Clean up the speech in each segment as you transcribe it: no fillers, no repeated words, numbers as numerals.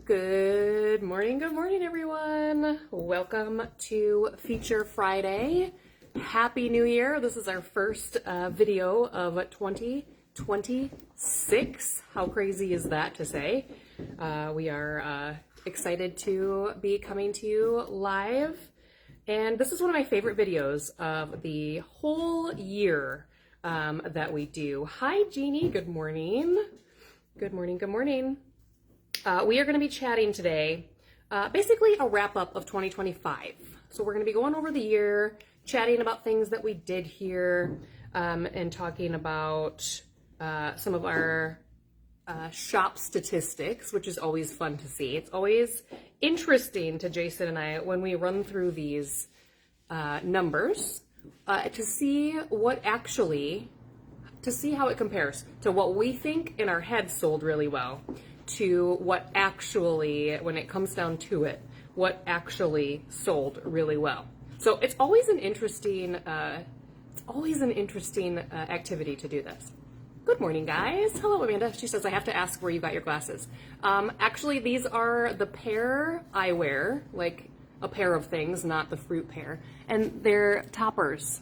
Good morning, everyone. Welcome to Feature Friday. Happy New Year. This is our first video of 2026. How crazy is that to say? We are excited to be coming to you live. And this is one of my favorite videos of the whole year that we do. Hi, Jeannie. Good morning. Good morning. Good morning. We are going to be chatting today, basically a wrap-up of 2025. So we're going to be going over the year, chatting about things that we did here, and talking about some of our shop statistics, which is always fun to see. It's always interesting to Jason and I when we run through these numbers to see how it compares to what we think in our heads sold really well to what actually, when it comes down to it, what actually sold really well. So it's always an interesting, activity to do this. Good morning, guys. Hello, Amanda. She says, I have to ask where you got your glasses. Actually, these are the pair I wear, like a pair of things, not the fruit pair. And they're toppers.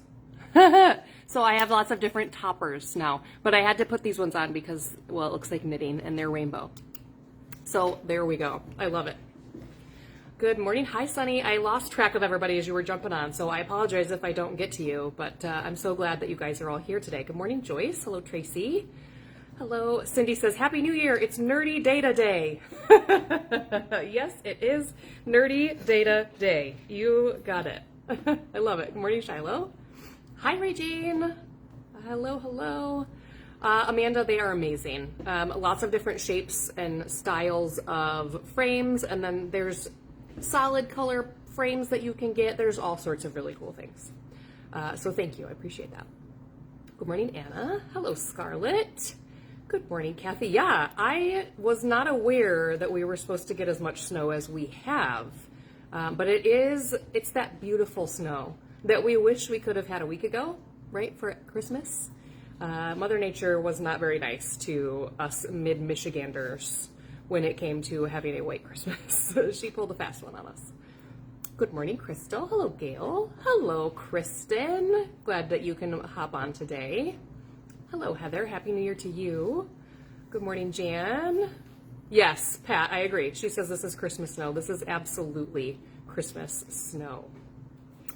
So I have lots of different toppers now, but I had to put these ones on because, well, it looks like knitting and they're rainbow. So there we go. I love it. Good morning. Hi, Sunny. I lost track of everybody as you were jumping on, so I apologize if I don't get to you, but I'm so glad that you guys are all here today. Good morning, Joyce. Hello, Tracy. Hello. Cindy says, Happy New Year. It's Nerdy Data Day. Yes, it is Nerdy Data Day. You got it. I love it. Good morning, Shiloh. Hi, Regine. Hello, hello. Amanda, they are amazing. Lots of different shapes and styles of frames, and then there's solid color frames that you can get. There's all sorts of really cool things. So thank you. I appreciate that. Good morning, Anna. Hello, Scarlett. Good morning, Kathy. Yeah, I was not aware that we were supposed to get as much snow as we have, but it's that beautiful snow that we wish we could have had a week ago, right, for Christmas. Mother Nature was not very nice to us mid-Michiganders when it came to having a white Christmas. She pulled a fast one on us. Good morning, Crystal. Hello, Gail. Hello, Kristen. Glad that you can hop on today. Hello, Heather. Happy New Year to you. Good morning, Jan. Yes, Pat, I agree. She says this is Christmas snow. This is absolutely Christmas snow.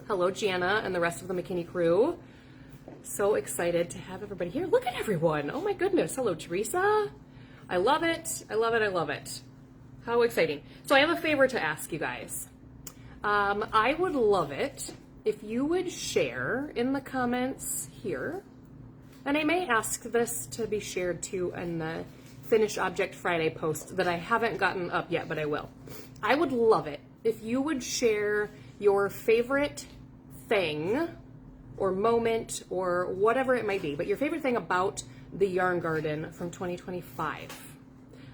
Hello, Gianna and the rest of the McKinney crew. So excited to have everybody here. Look at everyone. Oh my goodness. Hello, Teresa. I love it. I love it. I love it. How exciting. So I have a favor to ask you guys. I would love it if you would share in the comments here, and I may ask this to be shared too in the Finish Object Friday post that I haven't gotten up yet, but I will. I would love it if you would share your favorite thing or moment or whatever it might be, but your favorite thing about the Yarn Garden from 2025.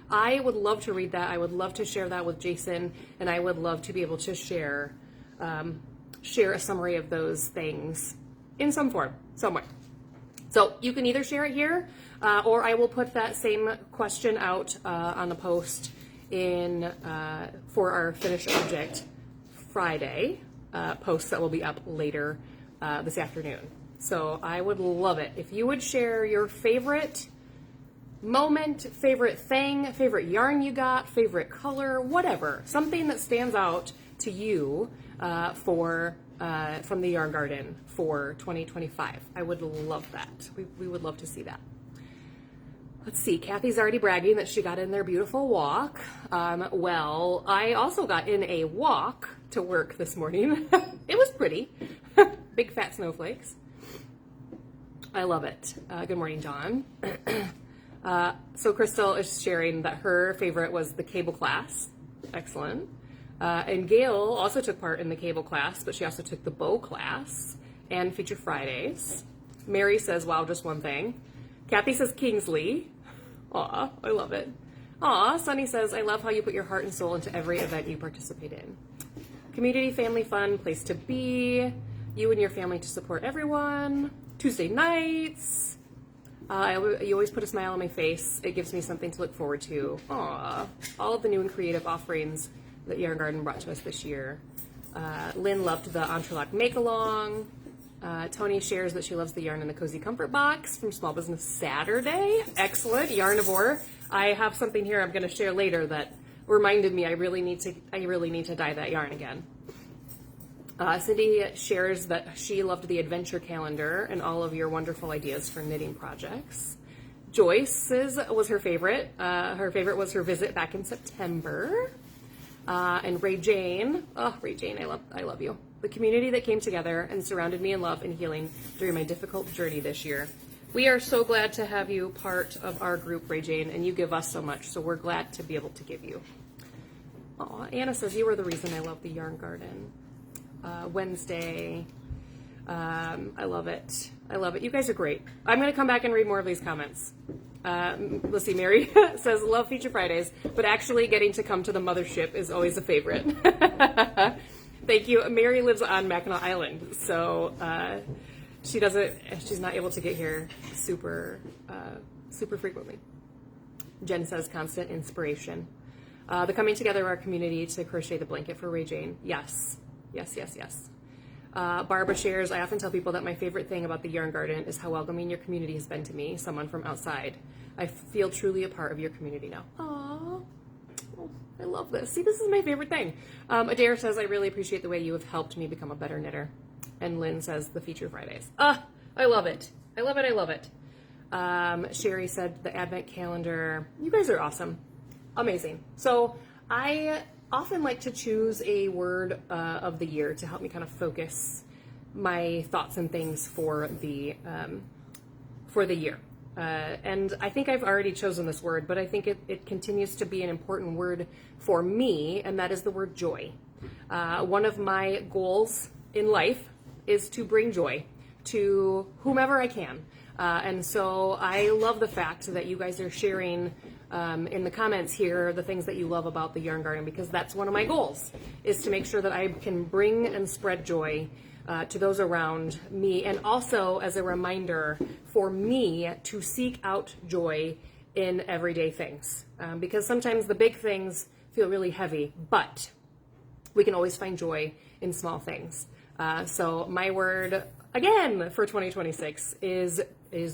I would love to read that. I would love to share that with Jason, and I would love to be able to share a summary of those things in some form, somewhere. So you can either share it here, or I will put that same question out on the post for our Finish Object Friday post that will be up later this afternoon. So I would love it if you would share your favorite moment, favorite thing, favorite yarn you got, favorite color, whatever, something that stands out to you from the Yarn Garden for 2025. I would love that. We would love to see that. Let's see, Kathy's already bragging that she got in their beautiful walk. Well, I also got in a walk to work this morning. It was pretty. Big fat snowflakes. I love it. Good morning, John. So Crystal is sharing that her favorite was the cable class. Excellent. And Gail also took part in the cable class, but she also took the bow class and Feature Fridays. Mary says, wow, just one thing. Kathy says Kingsley. Aw, I love it. Aw, Sunny says, I love how you put your heart and soul into every event you participate in. Community, family, fun, place to be. You and your family to support everyone. Tuesday nights. You always put a smile on my face. It gives me something to look forward to. Aww. All of the new and creative offerings that Yarn Garden brought to us this year. Lynn loved the Entrelac Make-Along. Tony shares that she loves the yarn in the Cozy Comfort Box from Small Business Saturday. Excellent. Yarnivore. I have something here I'm going to share later that reminded me I really need to dye that yarn again. Cindy shares that she loved the adventure calendar and all of your wonderful ideas for knitting projects. Joyce's was her favorite. Her favorite was her visit back in September. And Ray Jane, Ray Jane, I love you. The community that came together and surrounded me in love and healing during my difficult journey this year. We are so glad to have you part of our group, Ray Jane, and you give us so much, so we're glad to be able to give you. Anna says, you were the reason I love the Yarn Garden. Wednesday, I love it. I love it. You guys are great. I'm going to come back and read more of these comments. Let's see, Mary says, love Feature Fridays, but actually getting to come to the mothership is always a favorite. Thank you. Mary lives on Mackinac Island, so she's not able to get here super frequently. Jen says, constant inspiration. The coming together of our community to crochet the blanket for Ray Jane. Yes. Barbara shares, I often tell people that my favorite thing about the Yarn Garden is how welcoming your community has been to me, someone from outside. I feel truly a part of your community now. Aww. Oh, I love this. See, this is my favorite thing. Adair says, I really appreciate the way you have helped me become a better knitter. And Lynn says, the Feature Fridays. I love it. I love it. Sherry said, the Advent calendar. You guys are awesome. Amazing. So I often like to choose a word of the year to help me kind of focus my thoughts and things for the year. And I think I've already chosen this word, but I think it continues to be an important word for me, and that is the word joy. One of my goals in life is to bring joy to whomever I can. And so I love the fact that you guys are sharing in the comments here the things that you love about the Yarn Garden, because that's one of my goals, is to make sure that I can bring and spread joy to those around me, and also as a reminder for me to seek out joy in everyday things, because sometimes the big things feel really heavy, but we can always find joy in small things. So my word again for 2026 is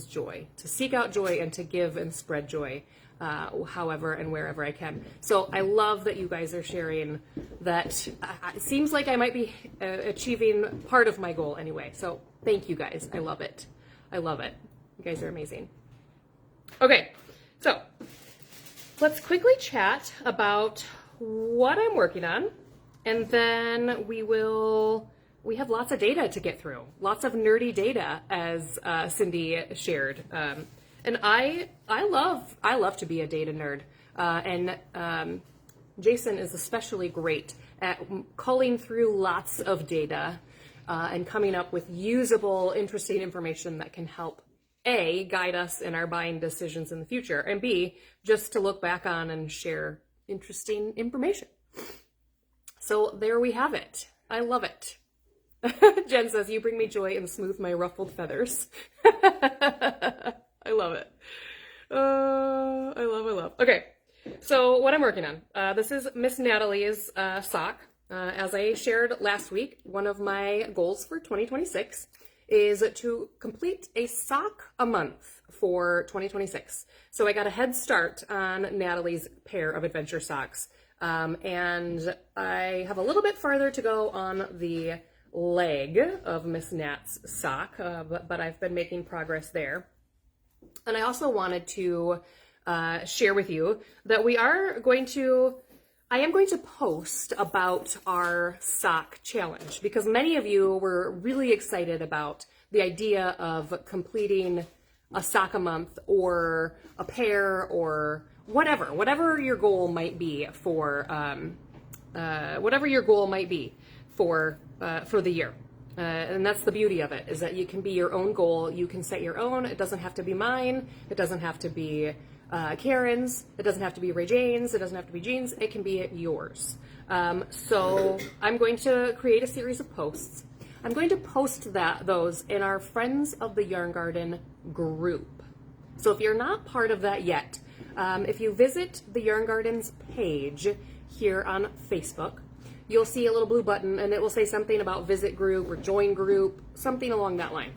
joy, to seek out joy and to give and spread joy however and wherever I can. So I love that you guys are sharing that. It seems like I might be achieving part of my goal anyway. So thank you guys. I love it. You guys are amazing. Okay, so let's quickly chat about what I'm working on, and then we have lots of data to get through, lots of nerdy data, as Cindy shared. And I love to be a data nerd. And Jason is especially great at culling through lots of data and coming up with usable, interesting information that can help A, guide us in our buying decisions in the future, and B, just to look back on and share interesting information. So there we have it. I love it. Jen says, you bring me joy and smooth my ruffled feathers. I love it. I love. Okay, so what I'm working on. This is Miss Natalie's sock. As I shared last week, one of my goals for 2026 is to complete a sock a month for 2026. So I got a head start on Natalie's pair of adventure socks. And I have a little bit farther to go on the leg of Miss Nat's sock, but I've been making progress there. And I also wanted to share with you that I am going to post about our sock challenge, because many of you were really excited about the idea of completing a sock a month or a pair or whatever your goal might be for the year. And that's the beauty of it, is that you can be your own goal. You can set your own. It doesn't have to be mine. It doesn't have to be Karen's. It doesn't have to be Ray Jane's. It doesn't have to be Jean's. It can be yours. So I'm going to create a series of posts. I'm going to post those in our Friends of the Yarn Garden group. So if you're not part of that yet, if you visit the Yarn Gardens page here on Facebook, you'll see a little blue button and it will say something about visit group or join group, something along that line.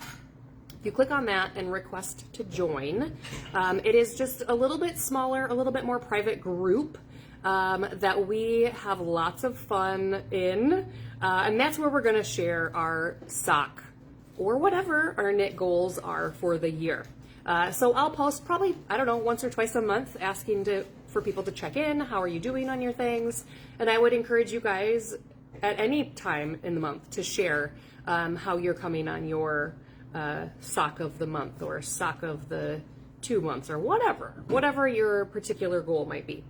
If you click on that and request to join, it is just a little bit smaller, a little bit more private group that we have lots of fun in. And that's where we're going to share our sock or whatever our knit goals are for the year. So I'll post probably, I don't know, once or twice a month asking for people to check in. How are you doing on your things? And I would encourage you guys at any time in the month to share how you're coming on your sock of the month or sock of the 2 months or whatever your particular goal might be.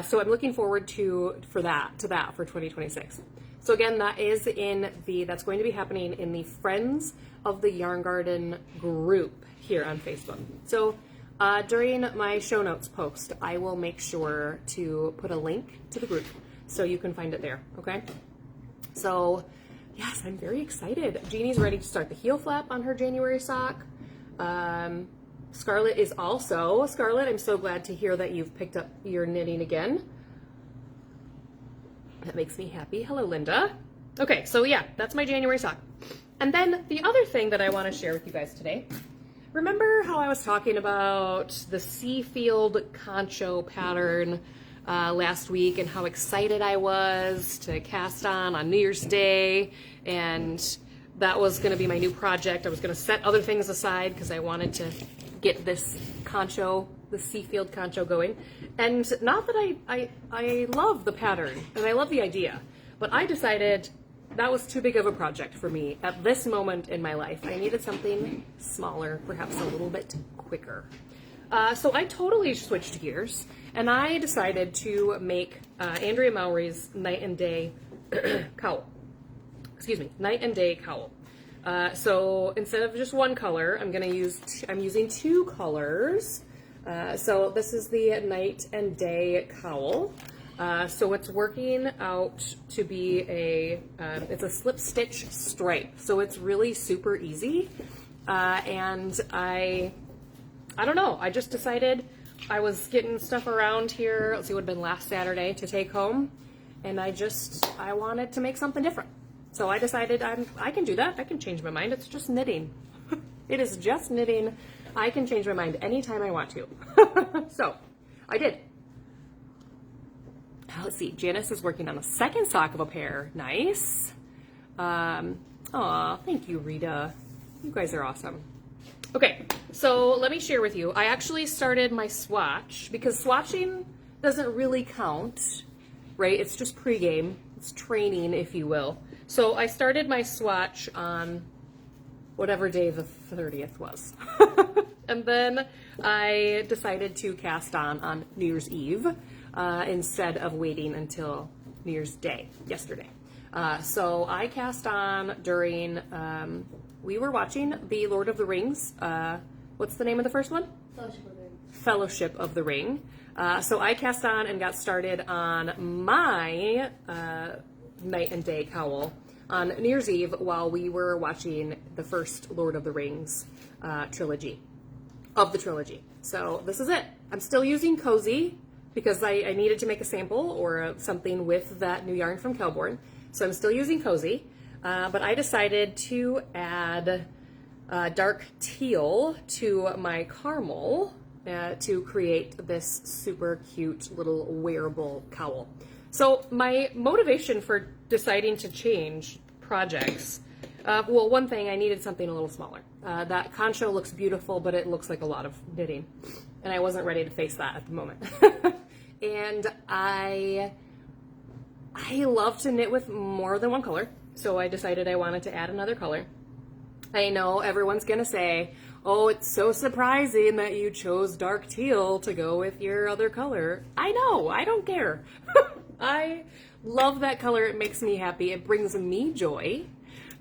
So I'm looking forward to that for 2026. So again, that's going to be happening in the Friends of the Yarn Garden group here on Facebook. So during my show notes post, I will make sure to put a link to the group so you can find it there, okay? So yes, I'm very excited. Jeannie's ready to start the heel flap on her January sock. Scarlett is also. Scarlett, I'm so glad to hear that you've picked up your knitting again. That makes me happy. Hello, Linda. Okay, so yeah, that's my January sock. And then the other thing that I want to share with you guys today, remember how I was talking about the Seafield Concho pattern last week and how excited I was to cast on New Year's Day, and that was going to be my new project. I was going to set other things aside because I wanted to get this concho, the Seafield Concho going. And not that I love the pattern and I love the idea, but I decided that was too big of a project for me at this moment in my life. I needed something smaller, perhaps a little bit quicker. So I totally switched gears and I decided to make Andrea Mowry's Night and Day Cowl. Excuse me, Night and Day Cowl. So instead of just one color, I'm using 2 colors. So this is the Night and Day Cowl. So it's working out to be it's a slip stitch stripe. So it's really super easy. And I don't know, I just decided I was getting stuff around here. Let's see, it would have been last Saturday to take home. And I wanted to make something different. So I decided I can do that. I can change my mind. It's just knitting. It is just knitting. I can change my mind anytime I want to. So I did. Let's see. Janice is working on a second sock of a pair. Nice. Aw, thank you, Rita. You guys are awesome. Okay, so let me share with you. I actually started my swatch because swatching doesn't really count, right? It's just pregame. It's training, if you will. So I started my swatch on whatever day the 30th was. And then I decided to cast on New Year's Eve instead of waiting until New Year's Day, yesterday. So I cast on during, we were watching the Lord of the Rings. What's the name of the first one? Fellowship of the Ring. So I cast on and got started on my Night and Day Cowl on New Year's Eve while we were watching the first Lord of the Rings trilogy. So this is it. I'm still using Cozy because I needed to make a sample or something with that new yarn from Kelborn. So I'm still using Cozy, but I decided to add Dark Teal to my caramel to create this super cute little wearable cowl. So my motivation for deciding to change projects, well, one thing, I needed something a little smaller. That concho looks beautiful, but it looks like a lot of knitting, and I wasn't ready to face that at the moment. And I love to knit with more than one color, so I decided I wanted to add another color. I know everyone's gonna say, oh, it's so surprising that you chose Dark Teal to go with your other color. I know, I don't care. I love that color. It makes me happy. It brings me joy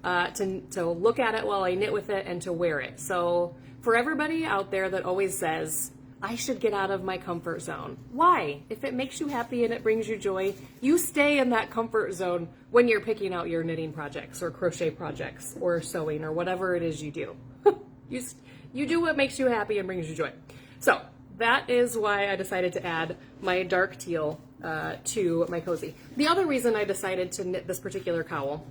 to look at it while I knit with it and to wear it. So for everybody out there that always says, I should get out of my comfort zone. Why? If it makes you happy and it brings you joy, you stay in that comfort zone when you're picking out your knitting projects or crochet projects or sewing or whatever it is you do. You do what makes you happy and brings you joy. So that is why I decided to add my dark teal to my cozy. The other reason I decided to knit this particular cowl,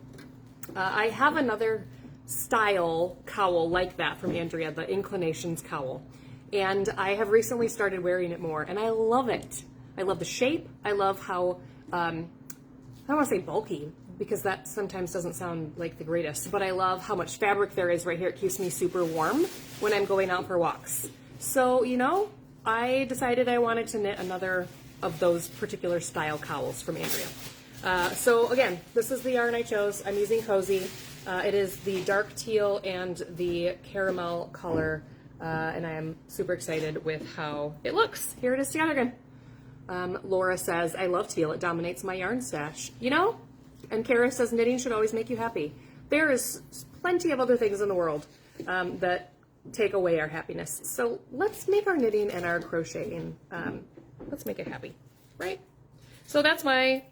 I have another style cowl like that from Andrea, the Inclinations cowl. And I have recently started wearing it more, and I love it. I love the shape. I love how, I don't want to say bulky, because that sometimes doesn't sound like the greatest, but I love how much fabric there is right here. It keeps me super warm when I'm going out for walks. So, you know, I decided I wanted to knit another of those particular style cowls from Andrea. So again, this is the yarn I chose. I'm using Cozy. It is the dark teal and the caramel color, and I am super excited with how it looks. Here it is together again. Laura says, I love teal. It dominates my yarn stash. You know? And Kara says, knitting should always make you happy. There is plenty of other things in the world that take away our happiness. So let's make our knitting and our crocheting, let's make it happy, right? So that's my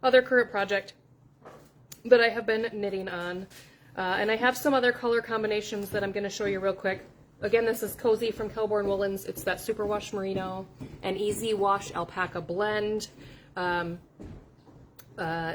other current project that I have been knitting on. And I have some other color combinations that I'm going to show you real quick. Again, this is Cozy from Kelborn Woolens. It's that super wash merino and easy wash alpaca blend.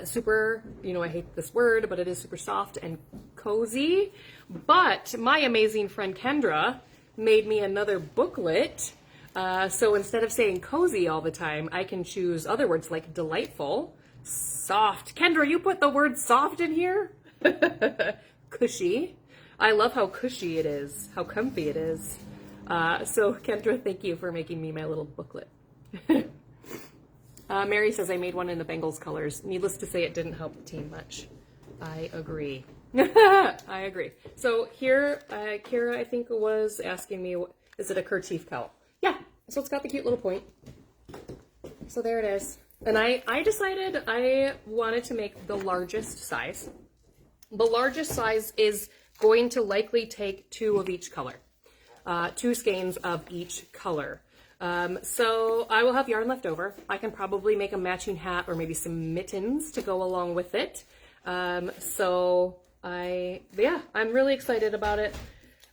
Super, you know, I hate this word, but it is super soft and cozy. But my amazing friend Kendra made me another booklet. So instead of saying cozy all the time, I can choose other words like delightful, soft. Kendra, you put the word soft in here? Cushy. I love how cushy it is, how comfy it is. So Kendra, thank you for making me my little booklet. Mary says, I made one in the Bengals colors. Needless to say, it didn't help the team much. I agree. I agree. So here, Kira, I think, was asking me, is it a kerchief cowl? Yeah, so it's got the cute little point. So there it is. And I decided I wanted to make the largest size. The largest size is going to likely take 2 of each color. 2 skeins of each color. So I will have yarn left over. I can probably make a matching hat or maybe some mittens to go along with it. So I'm really excited about it.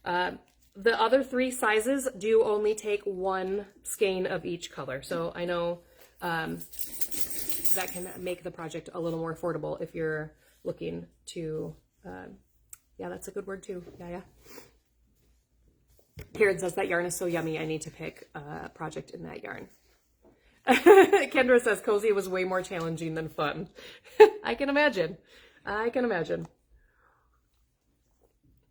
The other 3 sizes do only take 1 skein of each color. So I know, that can make the project a little more affordable if you're looking to, yeah, that's a good word too. Yeah. Karen says, that yarn is so yummy, I need to pick a project in that yarn. Kendra says, cozy was way more challenging than fun. I can imagine. I can imagine.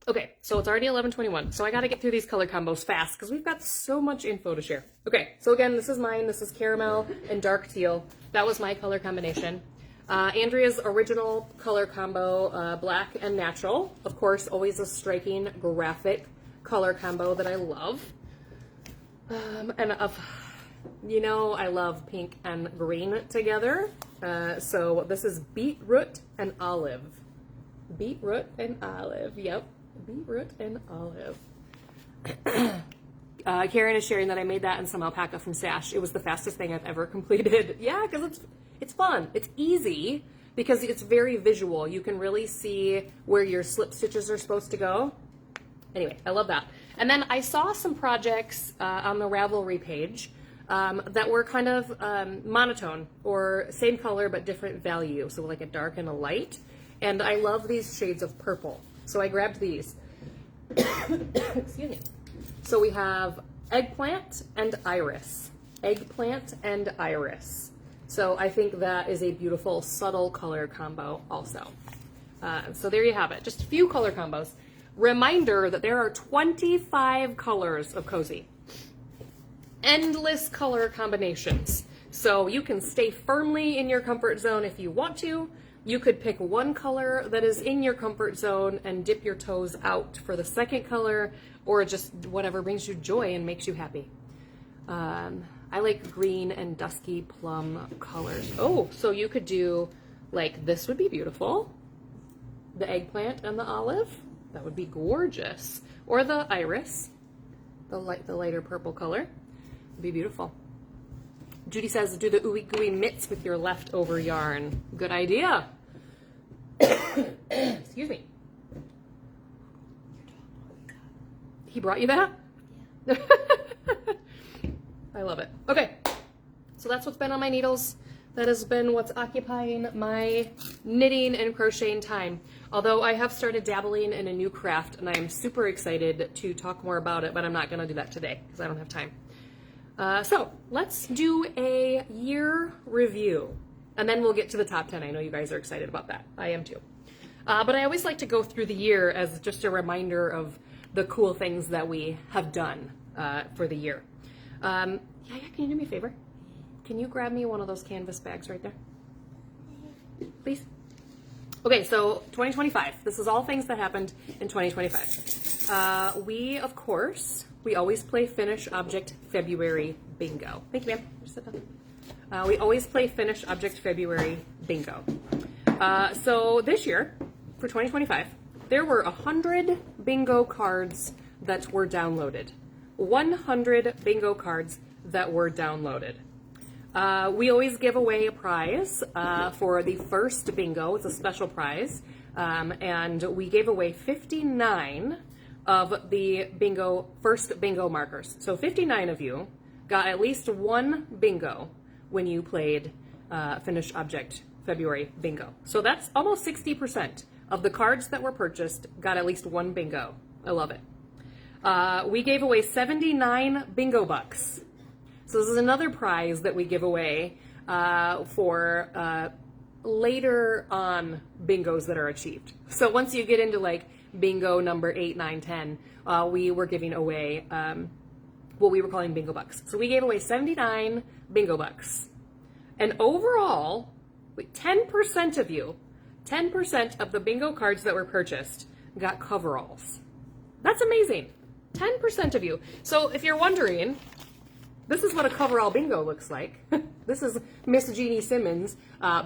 Okay, so it's already 11:21, so I got to get through these color combos fast because we've got so much info to share. Okay, so again, this is mine. This is caramel and dark teal. That was my color combination. Andrea's original color combo, black and natural. Of course, always a striking graphic color combo that I love. You know, I love pink and green together. So this is beetroot and olive. Beetroot and olive, yep. Beetroot and olive. Karen is sharing that I made that in some alpaca from Stash. It was the fastest thing I've ever completed. Yeah, because it's fun. It's easy because it's very visual. You can really see where your slip stitches are supposed to go. Anyway, I love that. And then I saw some projects on the Ravelry page that were kind of monotone or same color but different value. So like a dark and a light. And I love these shades of purple. So I grabbed these. Excuse me. So we have eggplant and iris. Eggplant and iris. So I think that is a beautiful subtle color combo also. So there you have it. Just a few color combos. Reminder that there are 25 colors of cozy. Endless color combinations. So you can stay firmly in your comfort zone if you want to. You could pick one color that is in your comfort zone and dip your toes out for the second color, or just whatever brings you joy and makes you happy. I like green and dusky plum colors. Oh, so you could do like this would be beautiful. The eggplant and the olive. That would be gorgeous. Or the iris, the lighter purple color. Would be beautiful. Judy says, do the ooey gooey mitts with your leftover yarn. Good idea. Excuse me. He brought you that? Yeah. I love it. Okay, so that's what's been on my needles. That has been what's occupying my knitting and crocheting time. Although I have started dabbling in a new craft and I am super excited to talk more about it, but I'm not gonna do that today because I don't have time. So let's do a year review and then we'll get to the top 10. I know you guys are excited about that. I am too. But I always like to go through the year as just a reminder of the cool things that we have done for the year. Yeah, can you do me a favor? Can you grab me one of those canvas bags right there? Please? Okay, so 2025. This is all things that happened in 2025. We, of course, we always play Finish Object February Bingo. Thank you, ma'am. Just sit down. We always play Finish Object February Bingo. So this year, for 2025, there were 100 bingo cards that were downloaded. 100 bingo cards that were downloaded. We always give away a prize for the first bingo. It's a special prize. And we gave away 59 of the first bingo markers. So 59 of you got at least one bingo when you played Finish Object February Bingo. So that's almost 60% of the cards that were purchased got at least one bingo. I love it. We gave away 79 bingo bucks. So this is another prize that we give away for later on bingos that are achieved. So once you get into like bingo number 8, 9, 10, we were giving away what we were calling bingo bucks. So we gave away 79 bingo bucks. And overall, 10% of you, 10% of the bingo cards that were purchased got coveralls. That's amazing. 10% of you. So if you're wondering, this is what a coverall bingo looks like. This is Miss Jeannie Simmons'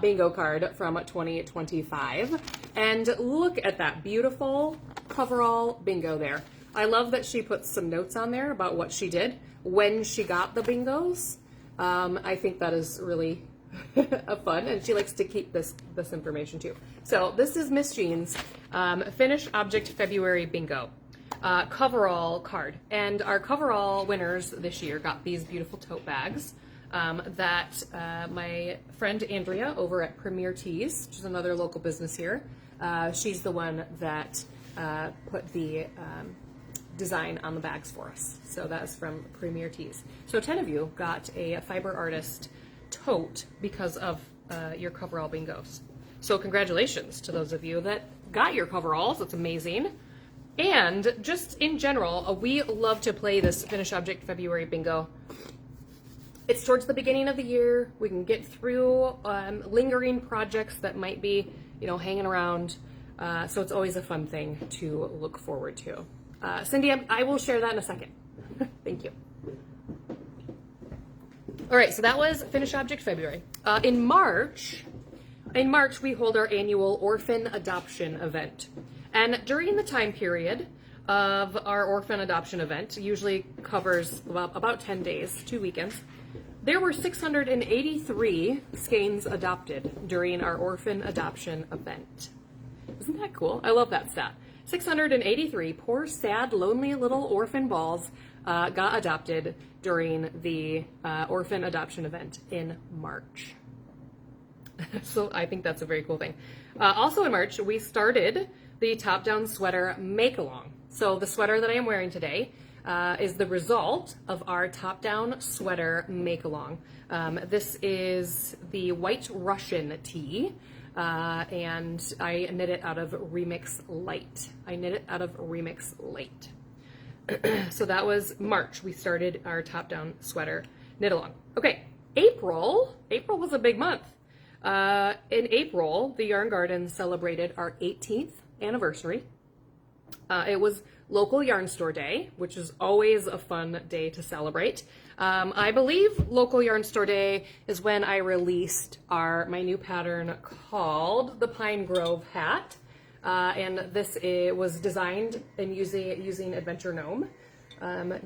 bingo card from 2025. And look at that beautiful coverall bingo there. I love that she puts some notes on there about what she did when she got the bingos. I think that is really fun, and she likes to keep this information too. So this is Miss Jean's Finish Object February Bingo. Coverall card, and our coverall winners this year got these beautiful tote bags that my friend Andrea over at Premier Tees, which is another local business here, she's the one that put the design on the bags for us. So that's from Premier Tees. So 10 of you got a Fiber Artist tote because of your coverall bingos. So congratulations to those of you that got your coveralls. That's amazing. And just in general, we love to play this Finish Object February Bingo. It's towards the beginning of the year. We can get through lingering projects that might be, hanging around. So it's always a fun thing to look forward to. Cindy, I will share that in a second. Thank you. All right, so that was Finish Object February. In March, we hold our annual orphan adoption event. And during the time period of our orphan adoption event, usually covers about 10 days, 2 weekends, there were 683 skeins adopted during our orphan adoption event. Isn't that cool? I love that stat. 683 poor, sad, lonely little orphan balls got adopted during the orphan adoption event in March. So I think that's a very cool thing. Also in March, we started the top-down sweater make-along. So the sweater that I am wearing today is the result of our top-down sweater make-along. This is the White Russian tee, and I knit it out of Remix Light. So that was March. We started our top-down sweater knit-along. Okay, April was a big month. In April, the Yarn Garden celebrated our 18th anniversary. It was Local Yarn Store Day, which is always a fun day to celebrate. I believe Local Yarn Store Day is when I released my new pattern called the Pine Grove Hat. And this was designed and using Adventure Gnome,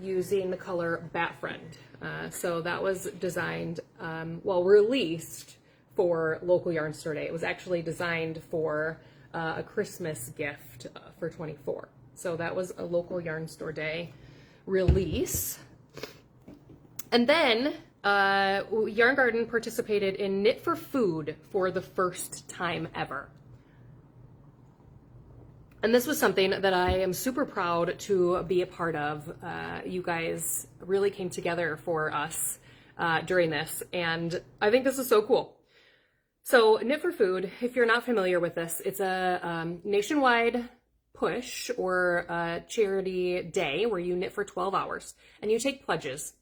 using the color Bat Friend. So that was designed, released for Local Yarn Store Day. It was actually designed for a Christmas gift for 24. So that was a Local Yarn Store Day release. And then Yarn Garden participated in Knit for Food for the first time ever. And this was something that I am super proud to be a part of. You guys really came together for us during this, and I think this is so cool. So Knit for Food, if you're not familiar with this, it's a nationwide push or a charity day where you knit for 12 hours and you take pledges.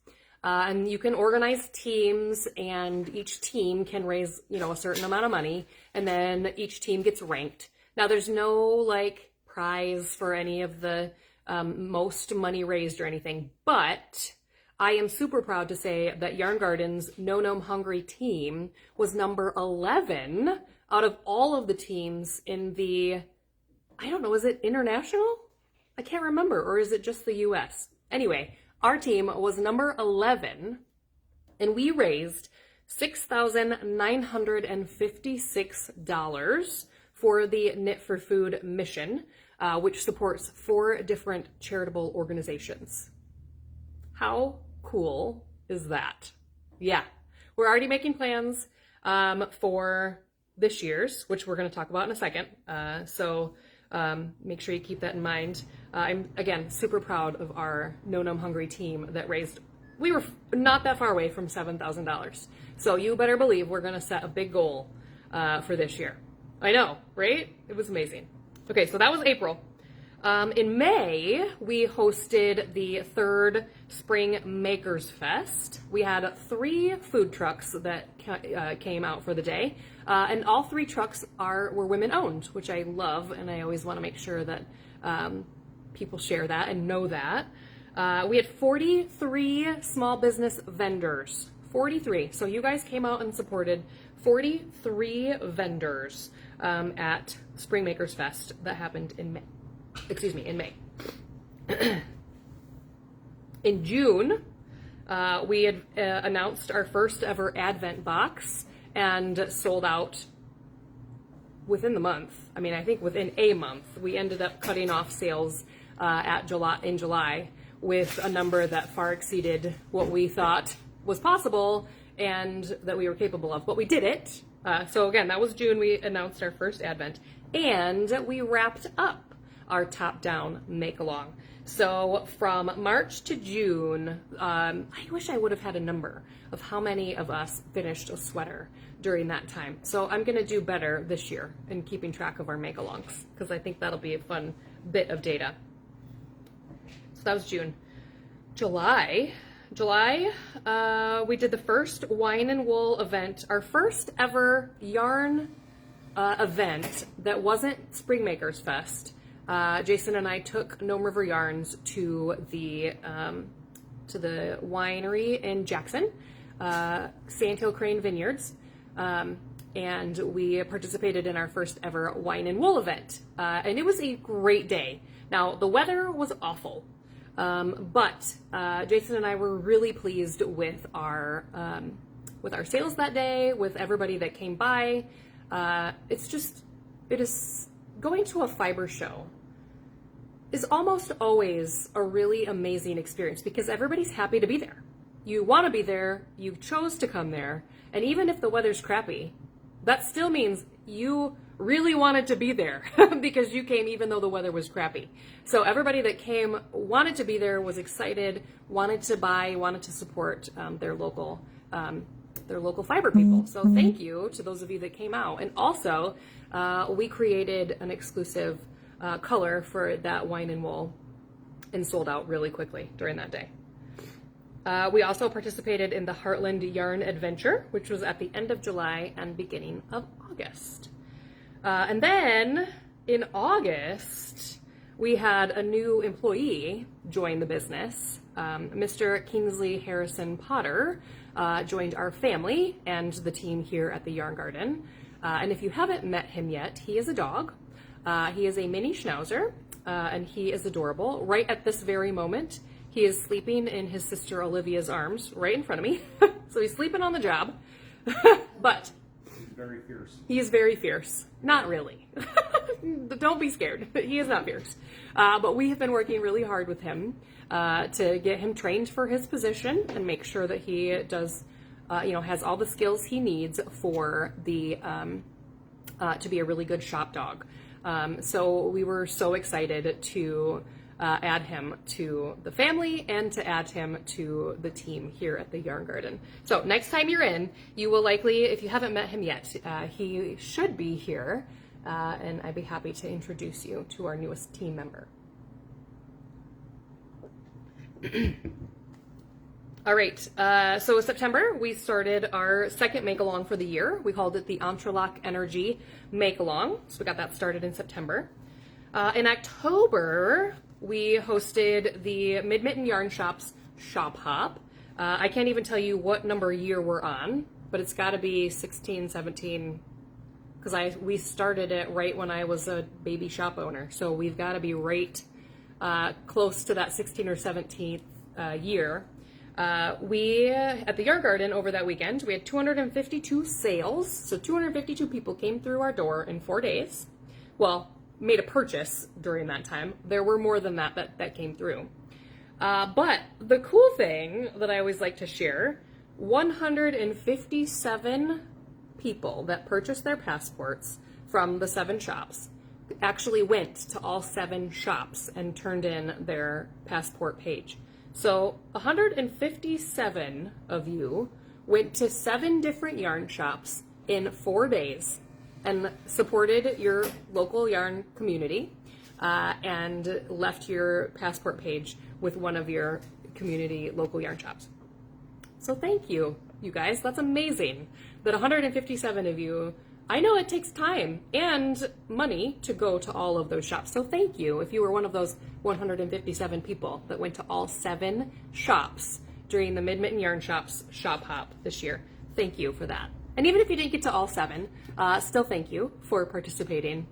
And you can organize teams, and each team can raise, a certain amount of money, and then each team gets ranked. Now there's no like prize for any of the most money raised or anything, but I am super proud to say that Yarn Garden's No Gnome Hungry team was number 11 out of all of the teams in the, I don't know, is it international? I can't remember, or is it just the US? Anyway, our team was number 11, and we raised $6,956 for the Knit for Food mission, which supports 4 different charitable organizations. How cool is that? Yeah, we're already making plans for this year's, which we're going to talk about in a second. So make sure you keep that in mind. I'm, again, super proud of our No Gnome Hungry team that raised, we were not that far away from $7,000. So you better believe we're going to set a big goal for this year. I know, right? It was amazing. Okay, so that was April. In May, we hosted the 3rd Spring Makers Fest. We had 3 food trucks that came out for the day, and all 3 trucks were women-owned, which I love, and I always want to make sure that people share that and know that. We had 43 small business vendors. 43. So you guys came out and supported 43 vendors at Spring Makers Fest that happened in May. In May. In June, we had announced our first ever Advent box and sold out within the month. I mean, I think within a month. We ended up cutting off sales in July with a number that far exceeded what we thought was possible and that we were capable of, but we did it. So again, that was June. We announced our first Advent, and we wrapped up our top-down make-along. So from March to June, I wish I would have had a number of how many of us finished a sweater during that time. So I'm going to do better this year in keeping track of our make-alongs, because I think that'll be a fun bit of data. So that was June. July, we did the first Wine and Wool event, our first ever yarn event that wasn't Spring Makers Fest. Jason and I took Gnome River Yarns to the winery in Jackson, Sandhill Crane Vineyards, and we participated in our first ever Wine and Wool event, and it was a great day. Now the weather was awful, but Jason and I were really pleased with our sales that day, with everybody that came by. It is going to a fiber show is almost always a really amazing experience because everybody's happy to be there. You want to be there, you chose to come there, and even if the weather's crappy, that still means you really wanted to be there because you came even though the weather was crappy. So everybody that came wanted to be there, was excited, wanted to buy, wanted to support their local fiber people. So thank you to those of you that came out. And also, we created an exclusive color for that Wine and Wool and sold out really quickly during that day. We also participated in the Heartland Yarn Adventure, which was at the end of July and beginning of August. And then in August, we had a new employee join the business. Mr. Kingsley Harrison Potter joined our family and the team here at the Yarn Garden. And if you haven't met him yet, he is a dog. He is a mini schnauzer, and he is adorable. Right at this very moment, he is sleeping in his sister Olivia's arms right in front of me. So he's sleeping on the job. But he's very fierce. He is very fierce. Not really. Don't be scared. He is not fierce. But we have been working really hard with him to get him trained for his position and make sure that he does, has all the skills he needs for the to be a really good shop dog. So we were so excited to add him to the family and to add him to the team here at the Yarn Garden. So next time you're in, you will likely, if you haven't met him yet, he should be here, and I'd be happy to introduce you to our newest team member. All right, so September, we started our second make-along for the year. We called it the Entrelac Energy Make-Along, so we got that started in September. In October, we hosted the Mid-Mitten Yarn Shop's Shop Hop. I can't even tell you what number year we're on, but it's got to be 16, 17, because we started it right when I was a baby shop owner, so we've got to be right close to that 16 or 17th year. We, at the Yarn Garden over that weekend, we had 252 sales, so 252 people came through our door in 4 days. Well, made a purchase during that time. There were more than that came through. But the cool thing that I always like to share, 157 people that purchased their passports from the 7 shops actually went to all 7 shops and turned in their passport page. So 157 of you went to 7 different yarn shops in 4 days and supported your local yarn community and left your passport page with one of your community local yarn shops. So thank you, you guys. That's amazing that 157 of you, I know it takes time and money to go to all of those shops. So thank you if you were one of those 157 people that went to all 7 shops during the Mid-Mitten Yarn Shop's Shop Hop this year. Thank you for that. And even if you didn't get to all 7, still thank you for participating.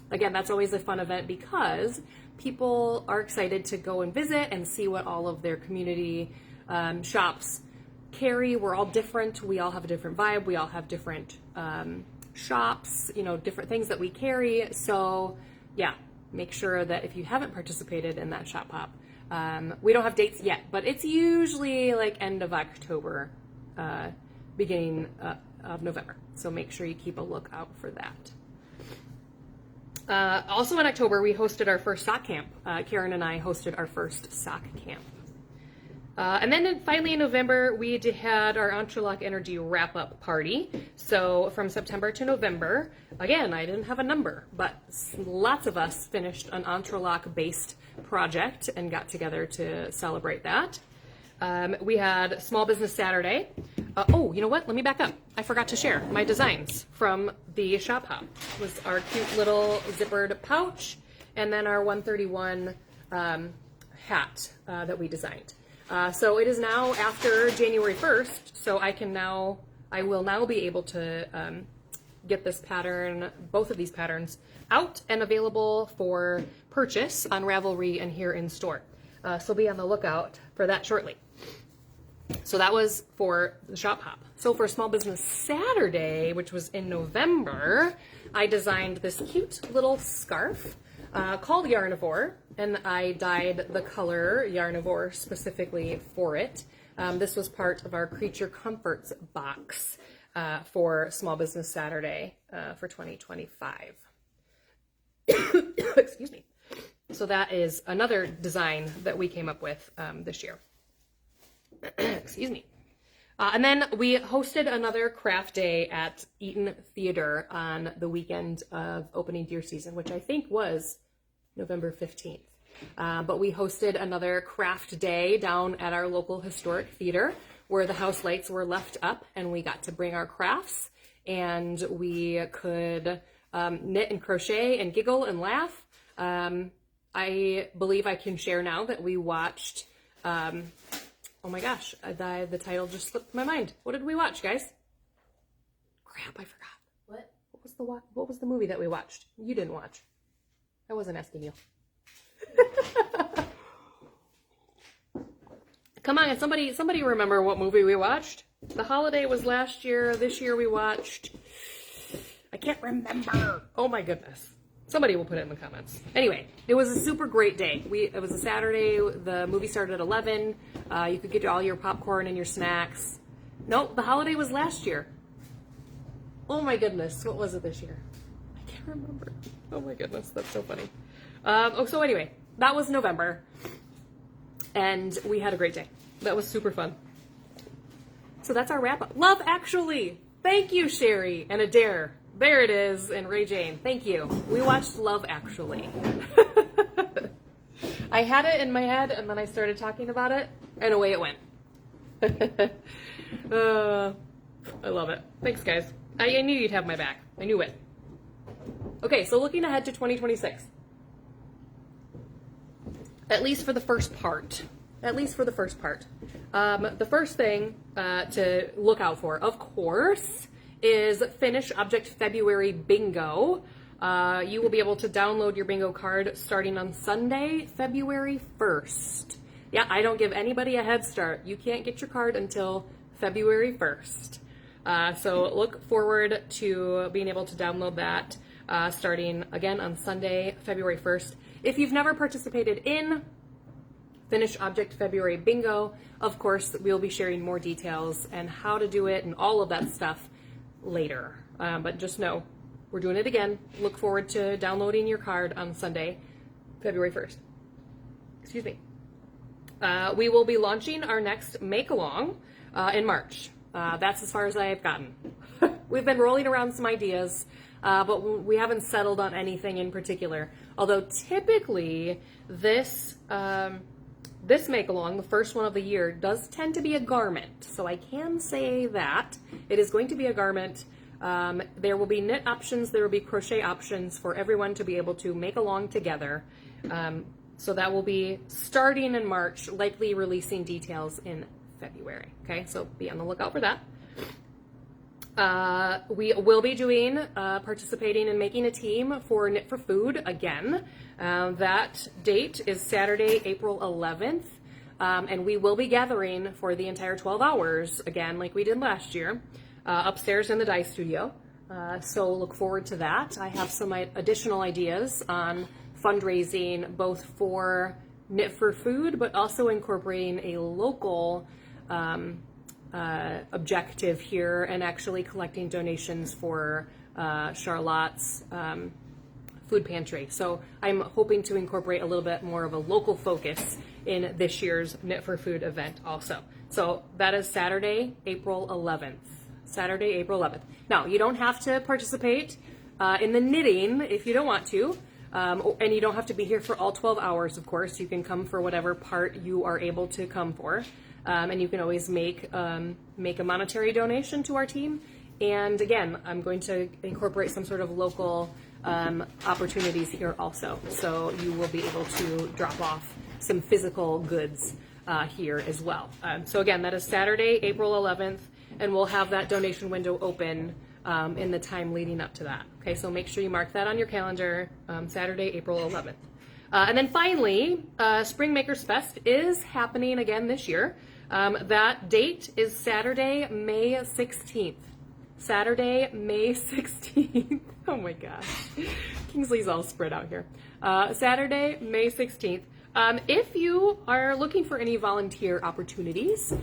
Again, that's always a fun event because people are excited to go and visit and see what all of their community shops carry. We're all different. We all have a different vibe. We all have different shops, different things that we carry. So yeah, make sure that if you haven't participated in that shop hop, we don't have dates yet, but it's usually like end of October, beginning of November. So make sure you keep a lookout for that. Also in October, we hosted our first sock camp. Karen and I hosted our first sock camp. And then finally in November, we had our Entrelac Energy wrap-up party. So from September to November, again, I didn't have a number, but lots of us finished an Entrelac-based project and got together to celebrate that. We had Small Business Saturday. Oh, you know what? Let me back up. I forgot to share my designs from the Shop Hop. It was our cute little zippered pouch and then our 131 hat that we designed. So it is now after January 1st, so I will now be able to get this pattern, both of these patterns, out and available for purchase on Ravelry and here in store. So be on the lookout for that shortly. So that was for the Shop Hop. So for Small Business Saturday, which was in November, I designed this cute little scarf called Yarnivore, and I dyed the color Yarnivore specifically for it. This was part of our Creature Comforts box for Small Business Saturday for 2025. Excuse me. So that is another design that we came up with this year. Excuse me. And then we hosted another craft day at Eaton Theater on the weekend of opening deer season, which I think was November 15th. But we hosted another craft day down at our local historic theater where the house lights were left up and we got to bring our crafts and we could knit and crochet and giggle and laugh. I believe I can share now that we watched, oh my gosh, the title just slipped my mind. What did we watch, guys? Crap, I forgot. What was the movie that we watched? You didn't watch. I wasn't asking you. Come on, somebody remember what movie we watched? The holiday was last year. This year we watched I can't remember. Oh my goodness. Somebody will put it in the comments. Anyway, it was a super great day. It was a Saturday. The movie started at 11. You could get all your popcorn and your snacks. Nope, the holiday was last year. Oh my goodness. What was it this year? I can't remember. Oh my goodness. That's so funny. So anyway, that was November. And we had a great day. That was super fun. So that's our wrap up. Love Actually. Thank you, Sherry and Adair. There it is. And Ray Jane. Thank you. We watched Love Actually. I had it in my head and then I started talking about it and away it went. I love it. Thanks, guys. I knew you'd have my back. I knew it. Okay, so looking ahead to 2026. At least for the first part. The first thing to look out for, of course, is Finish Object February Bingo. You will be able to download your bingo card starting on Sunday, February 1st. Yeah, I don't give anybody a head start. You can't get your card until February 1st. So look forward to being able to download that starting again on Sunday, February 1st. If you've never participated in Finish Object February Bingo, of course, we'll be sharing more details and how to do it and all of that stuff later. But just know, we're doing it again. Look forward to downloading your card on Sunday, February 1st. Excuse me. We will be launching our next make-along in March. That's as far as I have gotten. We've been rolling around some ideas, but we haven't settled on anything in particular. Although typically this make-along, the first one of the year, does tend to be a garment. So I can say that it is going to be a garment. There will be knit options, there will be crochet options for everyone to be able to make along together. So that will be starting in March, likely releasing details in February. Okay, so be on the lookout for that. We will be doing, participating and making a team for Knit for Food again. That date is Saturday, April 11th. And we will be gathering for the entire 12 hours, again, like we did last year, upstairs in the dye studio. So look forward to that. I have some additional ideas on fundraising, both for Knit for Food, but also incorporating a local objective here and actually collecting donations for Charlotte's food pantry. So I'm hoping to incorporate a little bit more of a local focus in this year's Knit for Food event also. So that is Saturday, April 11th. Saturday, April 11th. Now, you don't have to participate in the knitting if you don't want to, and you don't have to be here for all 12 hours, of course. You can come for whatever part you are able to come for, and you can always make a monetary donation to our team. And again, I'm going to incorporate some sort of local opportunities here also. So you will be able to drop off some physical goods here as well. So again, that is Saturday, April 11th, and we'll have that donation window open in the time leading up to that. Okay, so make sure you mark that on your calendar, Saturday, April 11th. And then finally, Spring Makers Fest is happening again this year. That date is Saturday, May 16th. Saturday, May 16th. Oh my gosh. Kingsley's all spread out here. Saturday, May 16th. If you are looking for any volunteer opportunities,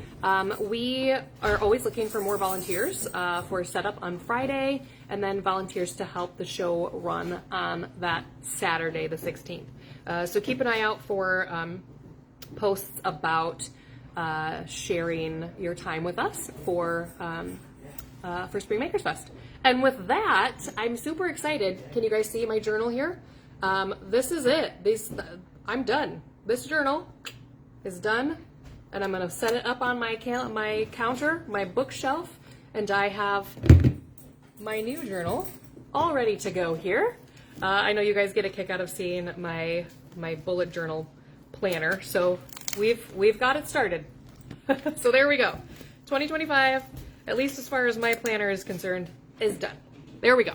we are always looking for more volunteers for setup on Friday, and then volunteers to help the show run on that Saturday, the 16th. So keep an eye out for posts about sharing your time with us for Spring Makers Fest. And with that, I'm super excited. Can you guys see my journal here? This is it. I'm done. This journal is done, and I'm going to set it up on my counter, my bookshelf, and I have my new journal all ready to go here. I know you guys get a kick out of seeing my bullet journal planner, so we've got it started. So there we go. 2025, at least as far as my planner is concerned, is done. There we go.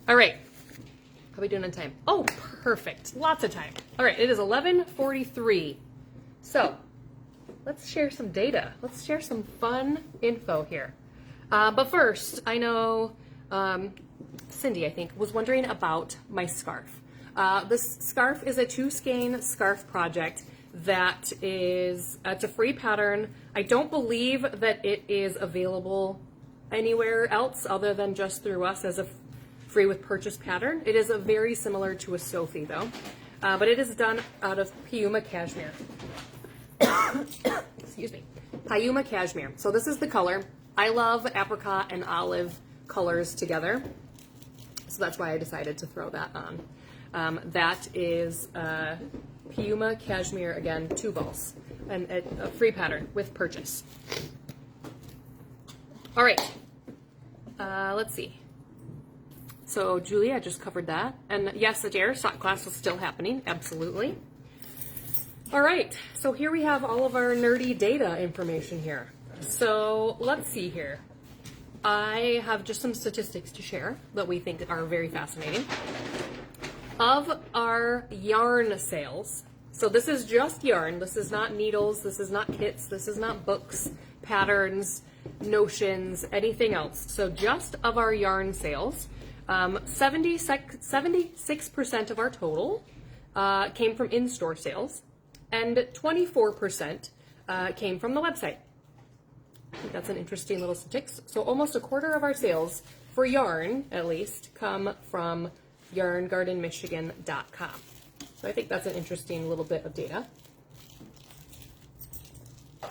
All right. How are we doing on time? Oh, perfect. Lots of time. All right, it is 11:43. So let's share some data. Let's share some fun info here. But first, I know Cindy, I think, was wondering about my scarf. This scarf is a 2-skein scarf project that is, it's a free pattern. I don't believe that it is available anywhere else other than just through us as a free with purchase pattern. It is very similar to a Sophie though, but it is done out of Piuma cashmere. Excuse me, Piuma cashmere. So this is the color. I love apricot and olive colors together, so that's why I decided to throw that on. That is Piuma cashmere, again, 2 balls, and a free pattern with purchase. All right, let's see. So Julie, I just covered that. And yes, the Dare sock class is still happening, absolutely. All right, so here we have all of our nerdy data information here. So let's see here. I have just some statistics to share that we think are very fascinating. Of our yarn sales, so this is just yarn, this is not needles, this is not kits, this is not books, patterns, notions, anything else. So just of our yarn sales, 76% of our total came from in-store sales, and 24% came from the website. I think that's an interesting little statistic. So almost a quarter of our sales for yarn, at least, come from yarngardenmichigan.com. So I think that's an interesting little bit of data.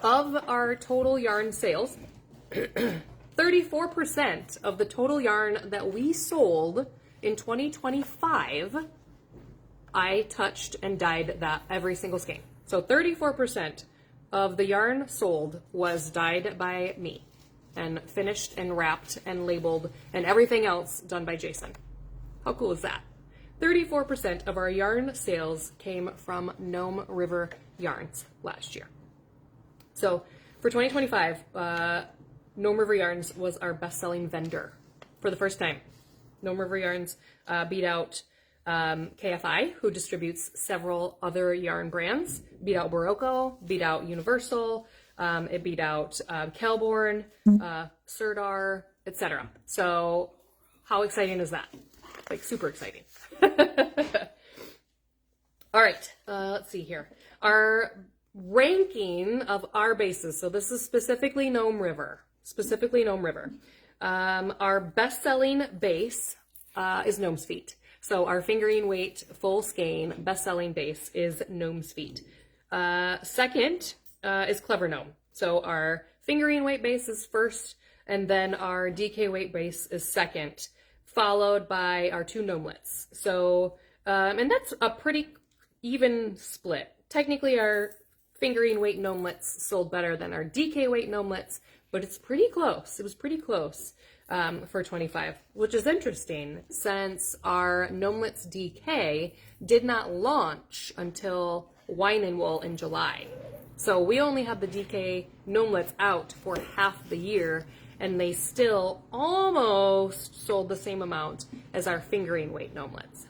Of our total yarn sales, 34% of the total yarn that we sold in 2025, I touched and dyed that every single skein. So 34% of the yarn sold was dyed by me and finished and wrapped and labeled and everything else done by Jason. How cool is that? 34% of our yarn sales came from Gnome River Yarns last year. So for 2025, Gnome River Yarns was our best-selling vendor for the first time. Gnome River Yarns beat out KFI, who distributes several other yarn brands, beat out Barocco, beat out Universal, it beat out Kelborn, Sirdar, etc. So how exciting is that? Like, super exciting. All right, let's see here. Our ranking of our bases, so this is specifically Gnome River. Our best-selling base is Gnome's Feet. So our fingering weight full skein best-selling base is Gnome's Feet. Second is Clever Gnome. So our fingering weight base is first, and then our DK weight base is second, followed by our 2 gnomelets. So, and that's a pretty even split. Technically, our fingering weight gnomelets sold better than our DK weight gnomelets, but it's pretty close. It was pretty close for 25, which is interesting since our gnomelets DK did not launch until Wine and Wool in July. So we only had the DK gnomelets out for half the year, and they still almost sold the same amount as our fingering weight gnomelets.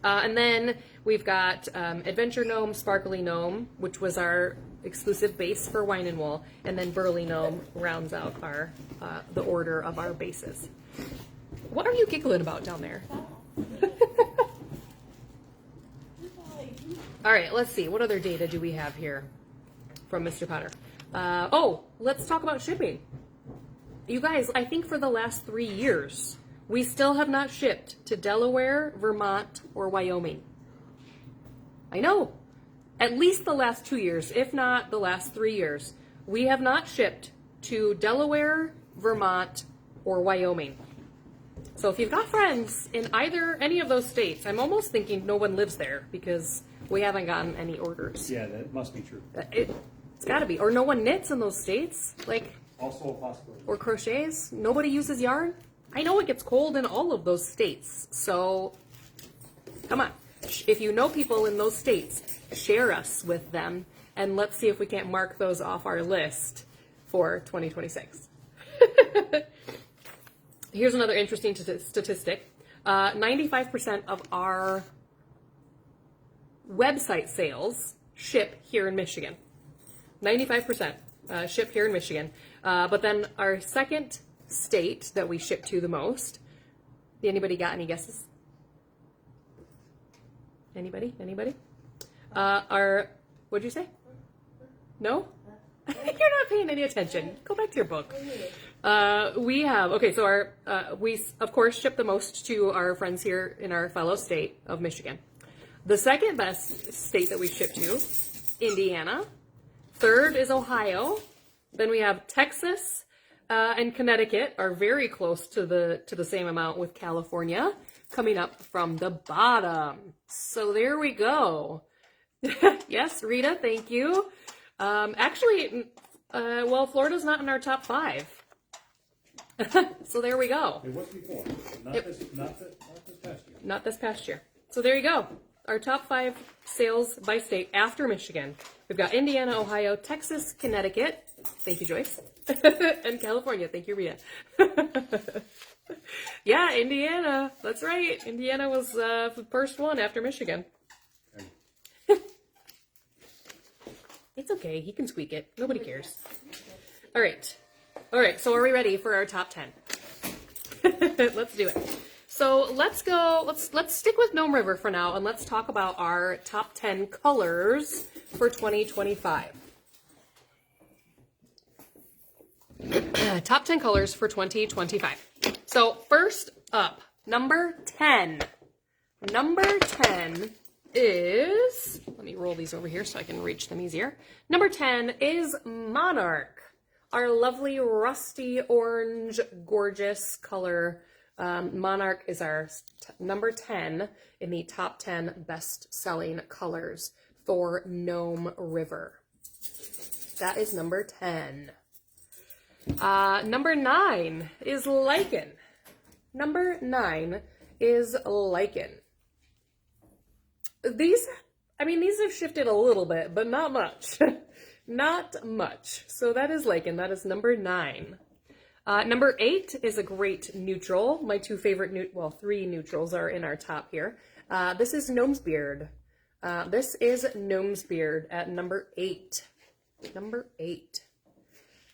And then we've got Adventure Gnome, Sparkly Gnome, which was our exclusive base for Wine and Wool, and then Burly Gnome rounds out our the order of our bases. What are you giggling about down there? All right, let's see. What other data do we have here from Mr. Potter? Oh, let's talk about shipping. You guys, I think for the last 3 years, we still have not shipped to Delaware, Vermont, or Wyoming. I know. At least the last 2 years, if not the last 3 years, we have not shipped to Delaware, Vermont, or Wyoming. So if you've got friends in any of those states, I'm almost thinking no one lives there because we haven't gotten any orders. Yeah, that must be true. It's got to be. Or no one knits in those states. Like, also a possibility. Or crochets. Nobody uses yarn. I know it gets cold in all of those states. So come on. If you know people in those states, share us with them, and let's see if we can't mark those off our list for 2026. Here's another interesting statistic. 95% of our website sales ship here in Michigan. 95% ship here in Michigan. But then our second state that we ship to the most, anybody got any guesses? Anybody? What'd you say? No? You're not paying any attention. Go back to your book. We have, okay, so we of course ship the most to our friends here in our fellow state of Michigan. The second best state that we ship to, Indiana. Third is Ohio. Then we have Texas and Connecticut are very close to the same amount, with California coming up from the bottom. So there we go. Yes, Rita, thank you. Actually, well, Florida's not in our top 5. So there we go. It was before, not this past year. Not this past year. So there you go. Our top 5 sales by state after Michigan. We've got Indiana, Ohio, Texas, Connecticut. Thank you, Joyce. And California. Thank you, Rita. Yeah, Indiana. That's right. Indiana was the first one after Michigan. It's okay. He can squeak it. Nobody cares. All right. All right. So are we ready for our top 10? Let's do it. So let's go. Let's stick with Gnome River for now, and let's talk about our top 10 colors for 2025. Top 10 colors for 2025. So first up, number 10. Number 10 is, let me roll these over here so I can reach them easier. Number 10 is Monarch, our lovely rusty orange, gorgeous color. Monarch is our number 10 in the top 10 best-selling colors for Gnome River. That is number 10. Number 9 is Lichen. Number 9 is Lichen. These have shifted a little bit, but not much. Not much. So that is Lichen. That is number 9. Number 8 is a great neutral. My two favorite, 3 neutrals are in our top here. This is Gnome's Beard. This is Gnome's Beard at number 8. Number 8.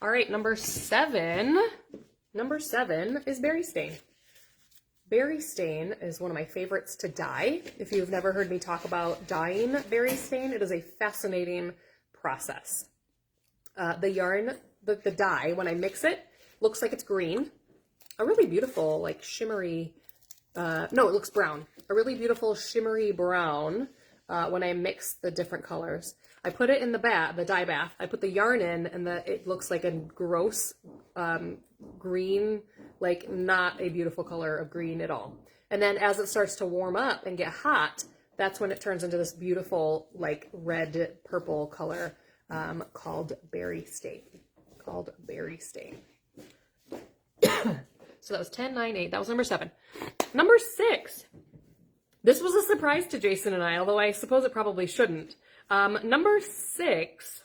All right, number 7. Number 7 is Berry Stain. Berry Stain is one of my favorites to dye. If you've never heard me talk about dyeing Berry Stain, it is a fascinating process. The yarn, the dye, when I mix it, looks like it's green. A really beautiful, like shimmery, no, it looks brown. A really beautiful shimmery brown when I mix the different colors. I put it in the dye bath. I put the yarn in, and it looks like a gross green, like not a beautiful color of green at all. And then as it starts to warm up and get hot, that's when it turns into this beautiful, like red purple color called Berry Stain. Called Berry Stain. So that was 10, 9, 8. That was number 7. Number 6. This was a surprise to Jason and I, although I suppose it probably shouldn't. Number 6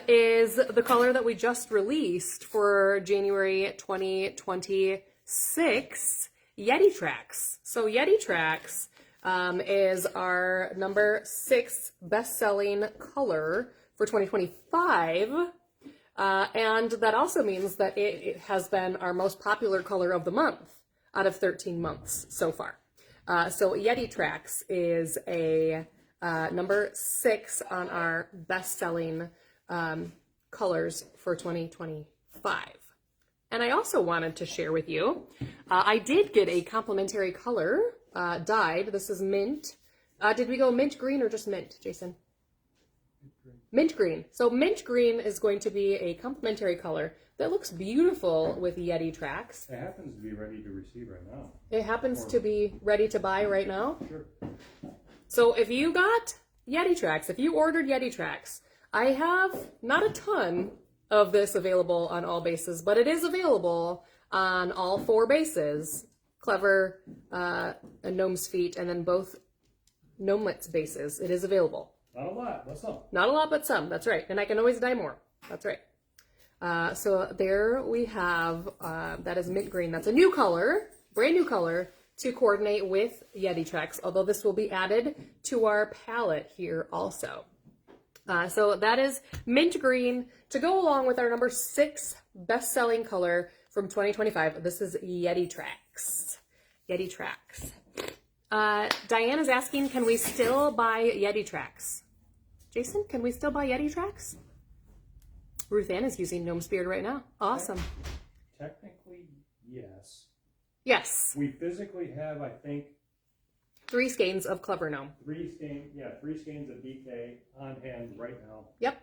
is the color that we just released for January 2026, Yeti Tracks. So Yeti Tracks is our number 6 best-selling color for 2025. And that also means that it has been our most popular color of the month out of 13 months so far. So Yeti Tracks is a number 6 on our best-selling colors for 2025. And I also wanted to share with you, I did get a complimentary color dyed. This is mint. Did we go mint green or just mint, Jason? Mint green. So mint green is going to be a complimentary color that looks beautiful with Yeti Tracks. It happens to be ready to receive right now. It happens to be ready to buy right now. Sure. So if you got Yeti Tracks, if you ordered Yeti Tracks, I have not a ton of this available on all bases, but it is available on all 4 bases, Clever, and Gnome's Feet, and then both Gnomelets bases. It is available. Not a lot, but some. Not a lot, but some. That's right. And I can always dye more. That's right. So there we have, that is mint green. That's a new color, brand new color, to coordinate with Yeti Tracks, although this will be added to our palette here also. So that is mint green to go along with our number 6 best-selling color from 2025. This is Yeti Tracks. Yeti Tracks. Diane is asking, can we still buy Yeti Tracks? Jason, can we still buy Yeti Tracks? Ruth Ann is using Gnome's Beard right now. Awesome. Technically, yes. Yes. We physically have, I think, 3 skeins of Clever Gnome. 3 skeins of DK on hand right now. Yep.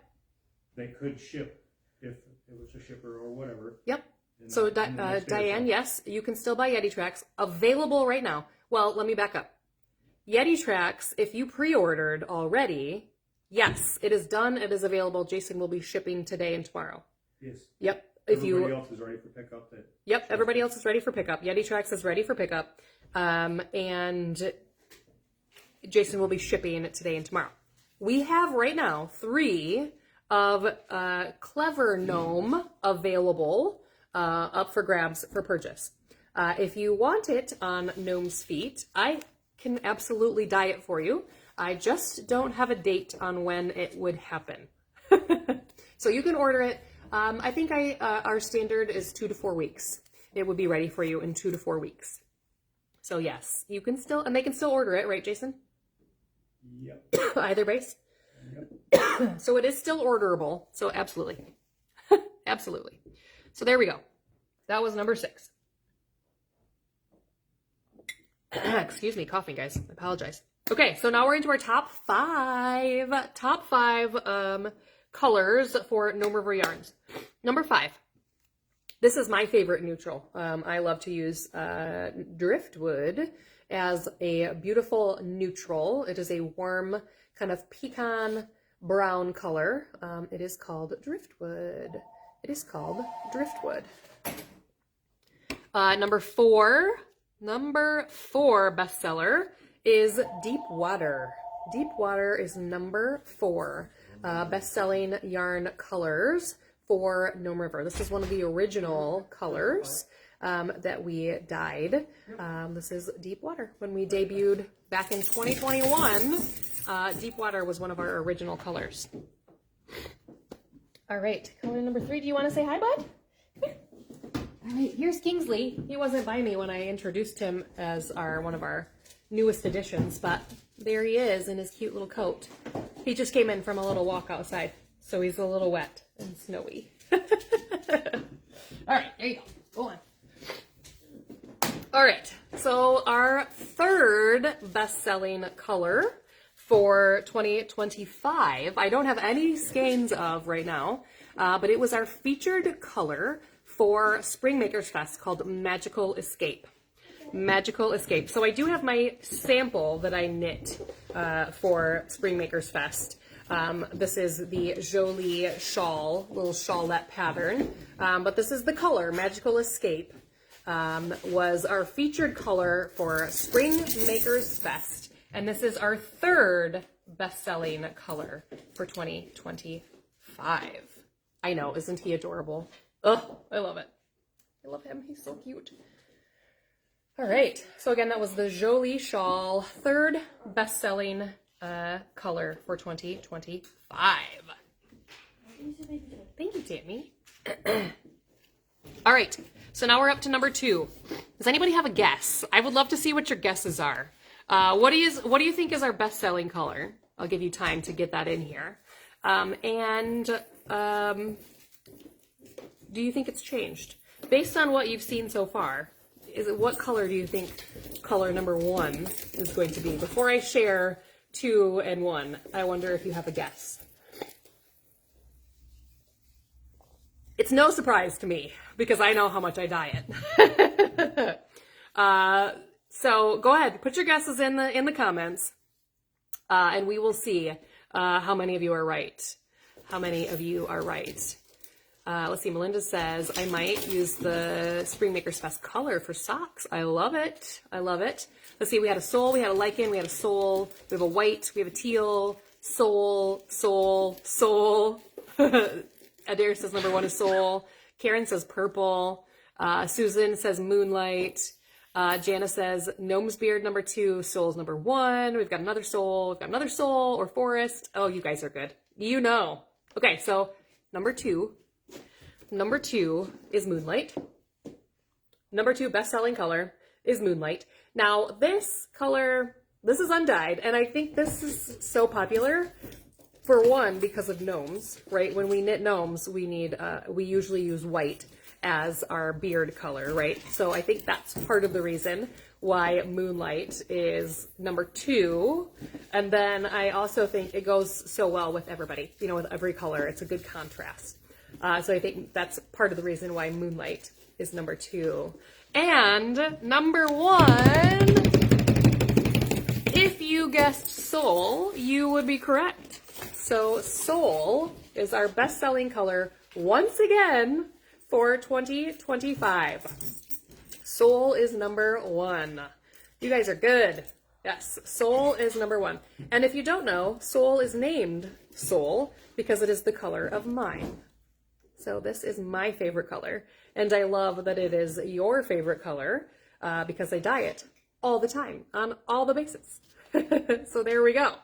They could ship if it was a shipper or whatever. Yep. So Diane, yes, you can still buy Yeti Tracks. Available right now. Well, let me back up. Yeti Tracks, if you pre-ordered already, yes, it is done. It is available. Jason will be shipping today and tomorrow. Yes. Yep. Everybody else is ready for pickup. Yep. Everybody else is ready for pickup. Yeti Tracks is ready for pickup. And Jason will be shipping it today and tomorrow. We have right now 3 of Clever Gnome available up for grabs for purchase. If you want it on Gnome's Feet, I can absolutely dye it for you. I just don't have a date on when it would happen. So you can order it. I think our standard is 2 to 4 weeks. It would be ready for you in 2 to 4 weeks. So yes, you can still, and they can still order it, right, Jason? Yep. Either base? Yep. So it is still orderable. So absolutely. Absolutely. So there we go. That was number 6. Excuse me, coughing, guys. I apologize. Okay, so now we're into our top 5 colors for Gnome River Yarns. Number 5. This is my favorite neutral. I love to use driftwood as a beautiful neutral. It is a warm kind of pecan brown color. It is called driftwood. It is called driftwood. Number 4 bestseller is Deep Water. Deep Water is number 4 best-selling yarn colors for Gnome River. This is one of the original colors that we dyed. This is Deep Water. When we debuted back in 2021, Deep Water was one of our original colors. All right, color number 3. Do you want to say hi, bud? Come here. All right, here's Kingsley. He wasn't by me when I introduced him as one of our newest additions, but there he is in his cute little coat. He just came in from a little walk outside, so he's a little wet and snowy. All right, there you go. Go on. All right, so our 3rd best-selling color for 2025, I don't have any skeins of right now, but it was our featured color for Spring Makers Fest called Magical Escape. Magical Escape. So I do have my sample that I knit for Spring Makers Fest. This is the Jolie shawl, little shawlette pattern. But this is the color, Magical Escape, was our featured color for Spring Makers Fest. And this is our 3rd best-selling color for 2025. I know, isn't he adorable? Oh, I love it. I love him. He's so cute. All right. So again, that was the Jolie shawl, 3rd best-selling color for 2025. Thank you, Tammy. All right. So now we're up to number 2. Does anybody have a guess? I would love to see what your guesses are. What do you think is our best-selling color? I'll give you time to get that in here. Do you think it's changed? Based on what you've seen so far, what color do you think color number 1 is going to be? Before I share 2 and 1, I wonder if you have a guess. It's no surprise to me because I know how much I dye it. So go ahead, put your guesses in the comments, and we will see how many of you are right. How many of you are right? Let's see, Melinda says, I might use the Spring Makers Fest color for socks. I love it. I love it. Let's see, we had a soul, we had a lichen, we had a soul, we have a white, we have a teal, soul, soul, soul. Adair says number 1 is soul. Karen says purple. Susan says moonlight. Jana says Gnome's Beard number 2, soul's number 1. We've got another soul, or forest. Oh, you guys are good. You know. Okay, so number two is Moonlight. Number 2 best-selling color is Moonlight. Now, this color, this is undyed, and I think this is so popular, for one, because of gnomes, right? When we knit gnomes, we usually use white as our beard color, right? So I think that's part of the reason why Moonlight is number 2. And then I also think it goes so well with everybody, you know, with every color. It's a good contrast. So I think that's part of the reason why Moonlight is number 2. And number 1, if you guessed Soul, you would be correct. So Soul is our best-selling color once again for 2025. Soul is number 1. You guys are good. Yes, Soul is number 1. And if you don't know, Soul is named Soul because it is the color of mine. So this is my favorite color. And I love that it is your favorite color because I dye it all the time on all the bases. So there we go.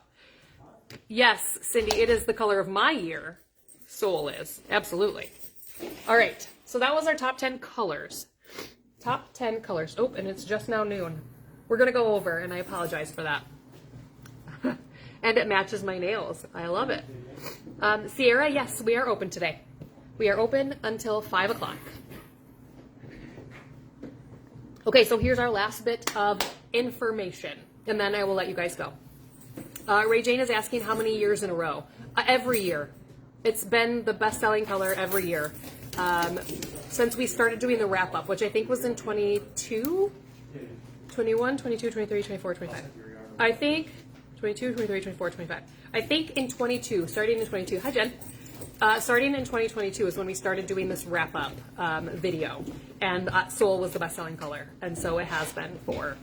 Yes, Cindy, it is the color of my year. Soul is. Absolutely. All right. So that was our top 10 colors. Top 10 colors. Oh, and it's just now noon. We're going to go over, and I apologize for that. And it matches my nails. I love it. Sierra, yes, we are open today. We are open until 5 o'clock. Okay, so here's our last bit of information, and then I will let you guys go. Ray Jane is asking how many years in a row. Every year. It's been the best-selling color every year. Since we started doing the wrap-up, which I think was in 22, 21, 22, 23, 24, 25. I think 22, 23, 24, 25. I think in 22, starting in 22. Hi, Jen. Starting in 2022 is when we started doing this wrap-up video, and Soul was the best-selling color, and so it has been for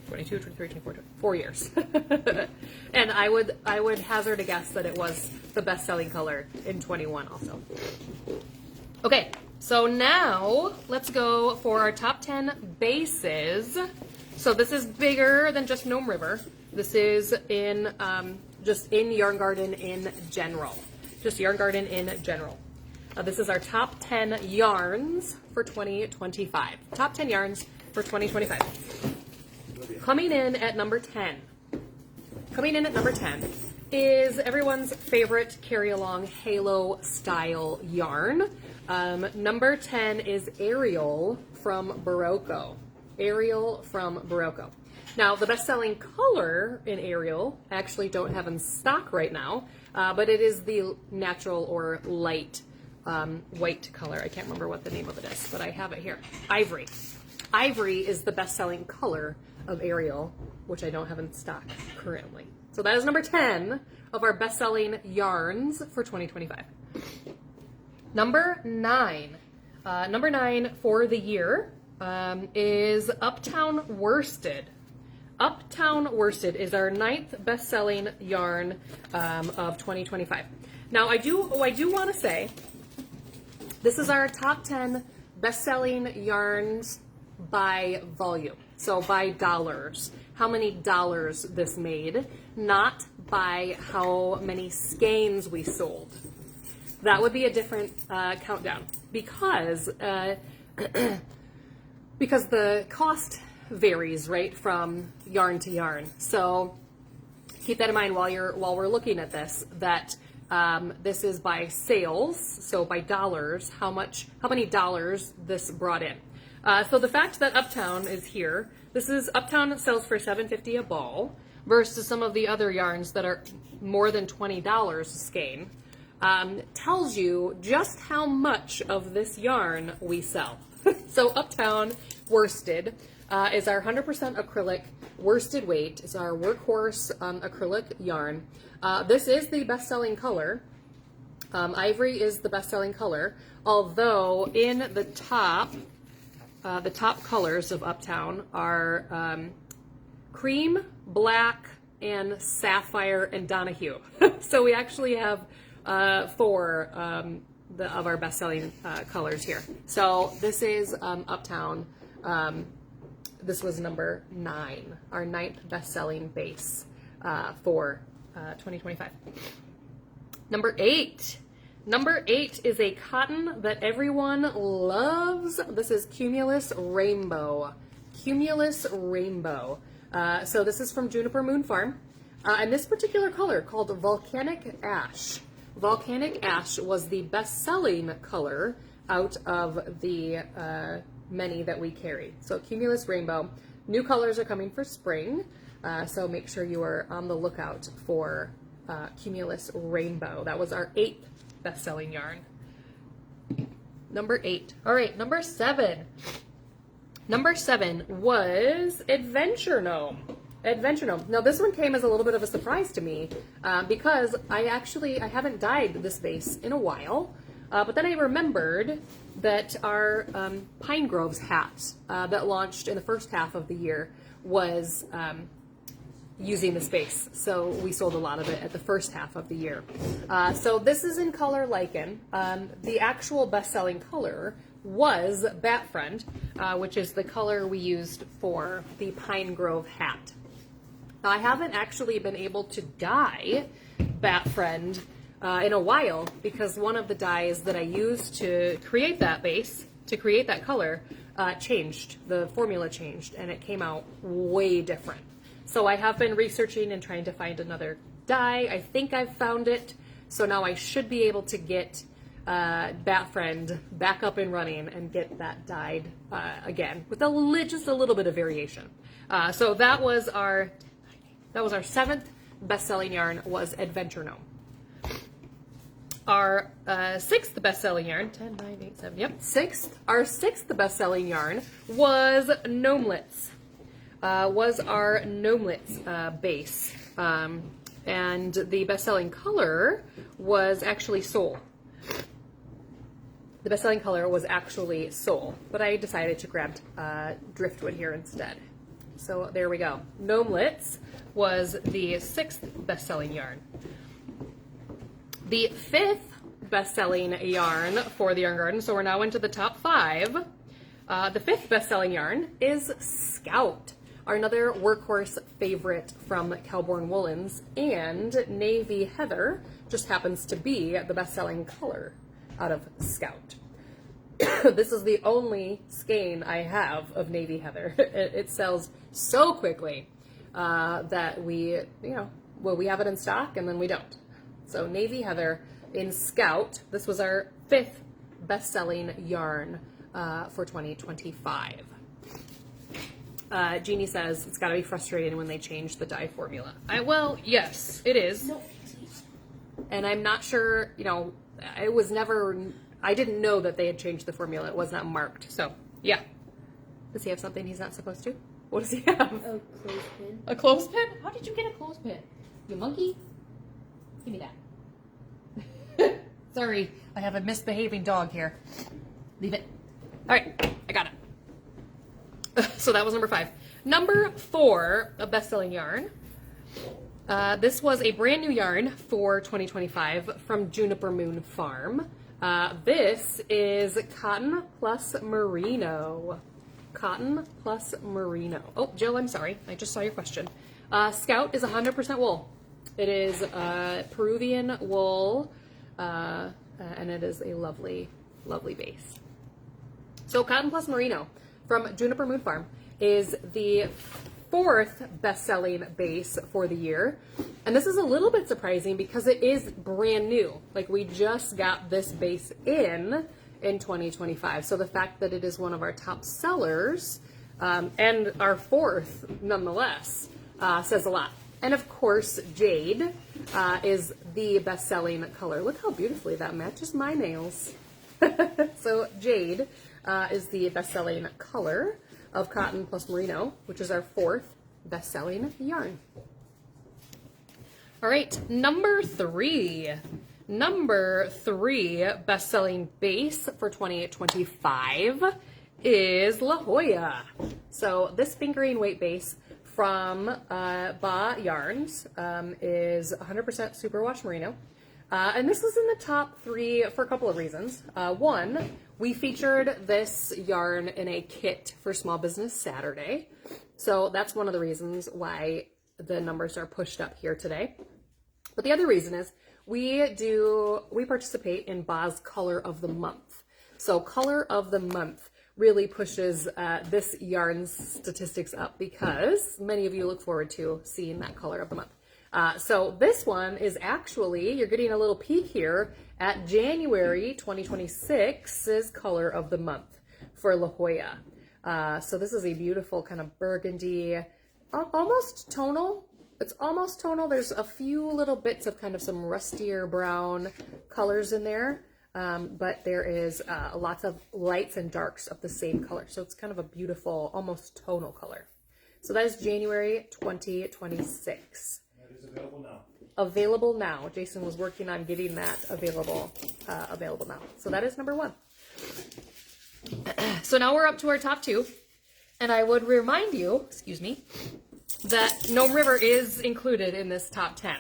22, 23, 24, 4 years. And I would hazard a guess that it was the best-selling color in 21 also. Okay, so now let's go for our top 10 bases. So this is bigger than just Gnome River. This is in just in Yarn Garden in general. Just Yarn Garden in general. This is our top 10 yarns for 2025. Top 10 yarns for 2025. Coming in at number 10. Coming in at number 10 is everyone's favorite carry-along halo style yarn. Number 10 is Ariel from Barocco. Ariel from Barocco. Now, the best-selling color in Ariel, I actually don't have in stock right now, but it is the natural or light white color. I can't remember what the name of it is, but I have it here. Ivory. Ivory is the best-selling color of Ariel, which I don't have in stock currently. So that is number 10 of our best-selling yarns for 2025. Number 9. Number 9 for the year is Uptown Worsted. Uptown Worsted is our 9th best-selling yarn of 2025. Now, I do want to say this is our top 10 best-selling yarns by volume. So by dollars, how many dollars this made, not by how many skeins we sold. That would be a different countdown because the cost varies, right, from yarn to yarn. So keep that in mind while we're looking at this, that this is by sales, so by dollars, how many dollars this brought in. So the fact that Uptown is here, Uptown sells for $7.50 a ball versus some of the other yarns that are more than $20 a skein, tells you just how much of this yarn we sell. So Uptown Worsted is our 100% acrylic worsted weight. It's our workhorse acrylic yarn. This is the best-selling color. Ivory is the best-selling color, although in the top colors of Uptown are cream, black, and sapphire, and Donahue. So we actually have 4 of our best-selling colors here. So this is Uptown. This was number 9, our 9th best-selling base for 2025. Number 8. Number 8 is a cotton that everyone loves. This is Cumulus Rainbow. Cumulus Rainbow. So this is from Juniper Moon Farm. And this particular color, called Volcanic Ash. Volcanic Ash was the best-selling color out of the many that we carry. So Cumulus Rainbow. New colors are coming for spring. So make sure you are on the lookout for Cumulus Rainbow. That was our 8th best-selling yarn. Number 8. All right, number 7. Number 7 was Adventure Gnome. Adventure Gnome. Now this one came as a little bit of a surprise to me because I haven't dyed this vase in a while, but then I remembered that our Pine Groves hat that launched in the first half of the year was using this vase. So we sold a lot of it at the first half of the year. So this is in color Lichen. The actual best-selling color was Bat Friend, which is the color we used for the Pine Grove hat. Now, I haven't actually been able to dye Bat Friend in a while because one of the dyes that I used to create that base, to create that color, changed. The formula changed and it came out way different. So I have been researching and trying to find another dye. I think I've found it. So now I should be able to get Bat Friend back up and running and get that dyed again with just a little bit of variation. So that was our 7th best-selling yarn was Adventure Gnome. Our 6th best-selling yarn, 10, 9, 8, 7, yep, 6th. Our 6th best-selling yarn was Gnomelets. Was our Gnomelets base. And the best-selling color was actually Soul. The best-selling color was actually Soul, but I decided to grab Driftwood here instead. So there we go. Gnomelets was the 6th best-selling yarn. The 5th best-selling yarn for the Yarn Garden, so we're now into the top 5. The 5th best-selling yarn is Scout, another workhorse favorite from Kelborn Woolens, and Navy Heather just happens to be the best-selling color out of Scout. This is the only skein I have of Navy Heather. It sells so quickly that we have it in stock and then we don't. So Navy Heather in Scout, this was our 5th best-selling yarn for 2025. Jeannie says it's got to be frustrating when they change the dye formula. Well, yes, it is. No. And I'm not sure, I didn't know that they had changed the formula. It was not marked. So, yeah. Does he have something he's not supposed to? What does he have? A clothespin. A clothespin? How did you get a clothespin? You monkey? Give me that. Sorry, I have a misbehaving dog here. Leave it. All right, I got it. So that was number 5. Number 4, a best-selling yarn. This was a brand new yarn for 2025 from Juniper Moon Farm. This is Cotton Plus Merino. Cotton Plus Merino. Oh, Jill, I'm sorry. I just saw your question. Scout is 100% wool. It is Peruvian wool, and it is a lovely, lovely base. So Cotton Plus Merino from Juniper Moon Farm is the 4th best-selling base for the year. And this is a little bit surprising because it is brand new. Like, we just got this base in 2025. So the fact that it is one of our top sellers and our 4th nonetheless says a lot. And of course, Jade is the best-selling color. Look how beautifully that matches my nails. So Jade is the best-selling color of Cotton Plus Merino, which is our 4th best-selling yarn. All right, number 3. Number 3 best-selling base for 2025 is La Jolla. So this fingering weight base from Ba Yarns is 100% superwash merino. And this was in the top 3 for a couple of reasons. One, we featured this yarn in a kit for Small Business Saturday. So that's one of the reasons why the numbers are pushed up here today. But the other reason is we participate in Ba's Color of the Month. So Color of the Month really pushes this yarn's statistics up because many of you look forward to seeing that Color of the Month. So this one is actually, you're getting a little peek here at January 2026's Color of the Month for La Jolla. So this is a beautiful kind of burgundy, almost tonal. It's almost tonal. There's a few little bits of kind of some rustier brown colors in there. But there is lots of lights and darks of the same color. So it's kind of a beautiful, almost tonal color. So that is January 2026. That is available now. Available now. Jason was working on getting that available now. So that is number 1. So now we're up to our top 2. And I would remind you, excuse me, that Gnome River is included in this top 10.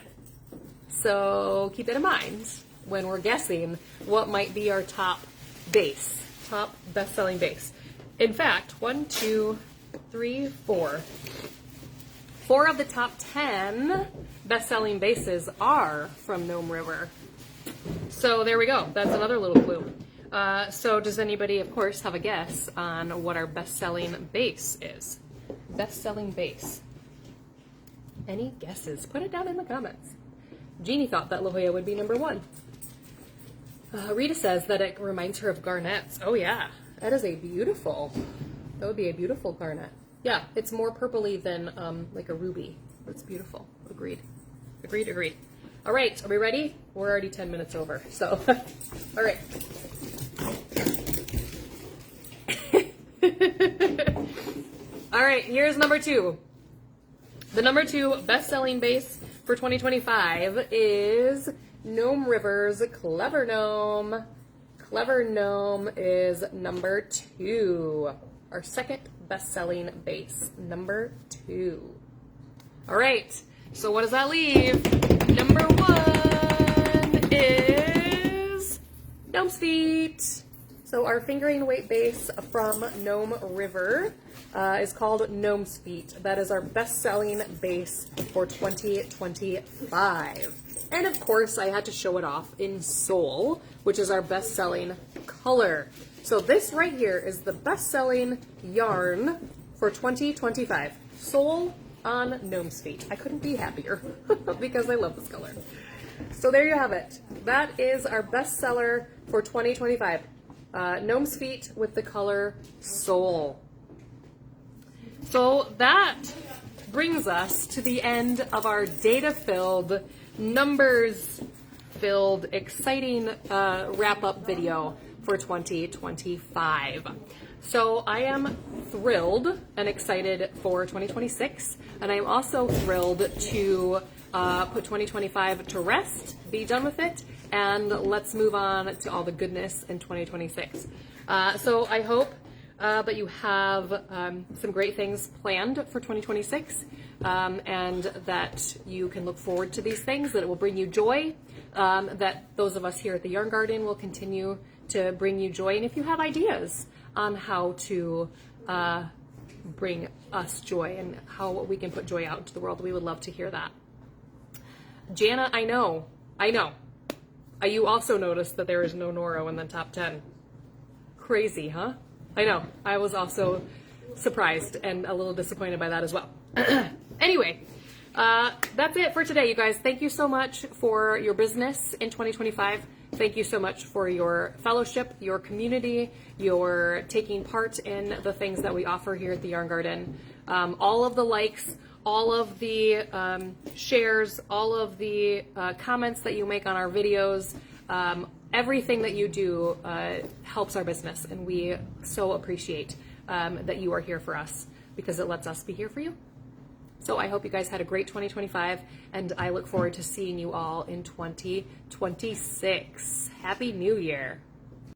So keep that in mind when we're guessing what might be our top best-selling base. In fact, 1, 2, 3, 4. 4 of the top 10 best-selling bases are from Gnome River. So there we go. That's another little clue. So does anybody, of course, have a guess on what our best-selling base is? Best-selling base. Any guesses? Put it down in the comments. Jeannie thought that La Jolla would be number 1. Rita says that it reminds her of garnets. Oh yeah, that would be a beautiful garnet. Yeah, it's more purpley than like a ruby. It's beautiful. Agreed. All right, are we ready? We're already 10 minutes over, so all right. All right, here's number 2. The number 2 best-selling base for 2025 is Gnome River's Clever Gnome. Clever Gnome is number 2. Our second best-selling base, number 2. All right, so what does that leave? Number 1 is Gnome's Feet. So our fingering weight base from Gnome River is called Gnome's Feet. That is our best-selling base for 2025. And of course, I had to show it off in Soul, which is our best-selling color. So this right here is the best-selling yarn for 2025. Soul on Gnome's Feet. I couldn't be happier because I love this color. So there you have it. That is our bestseller for 2025. Gnome's Feet with the color Soul. So that brings us to the end of our data-filled, numbers-filled, exciting wrap-up video for 2025. So I am thrilled and excited for 2026, and I'm also thrilled to put 2025 to rest, be done with it, and let's move on to all the goodness in 2026. So I hope that you have some great things planned for 2026, and that you can look forward to these things, that it will bring you joy, that those of us here at the Yarn Garden will continue to bring you joy. And if you have ideas on how to bring us joy and how we can put joy out into the world, we would love to hear that. Jana, I know. You also noticed that there is no Noro in the top 10. Crazy, huh? I know. I was also surprised and a little disappointed by that as well. Anyway, that's it for today, you guys. Thank you so much for your business in 2025. Thank you so much for your fellowship, your community, your taking part in the things that we offer here at the Yarn Garden. All of the likes, all of the shares, all of the comments that you make on our videos, everything that you do helps our business, and we so appreciate that you are here for us because it lets us be here for you. So I hope you guys had a great 2025, and I look forward to seeing you all in 2026. Happy New Year.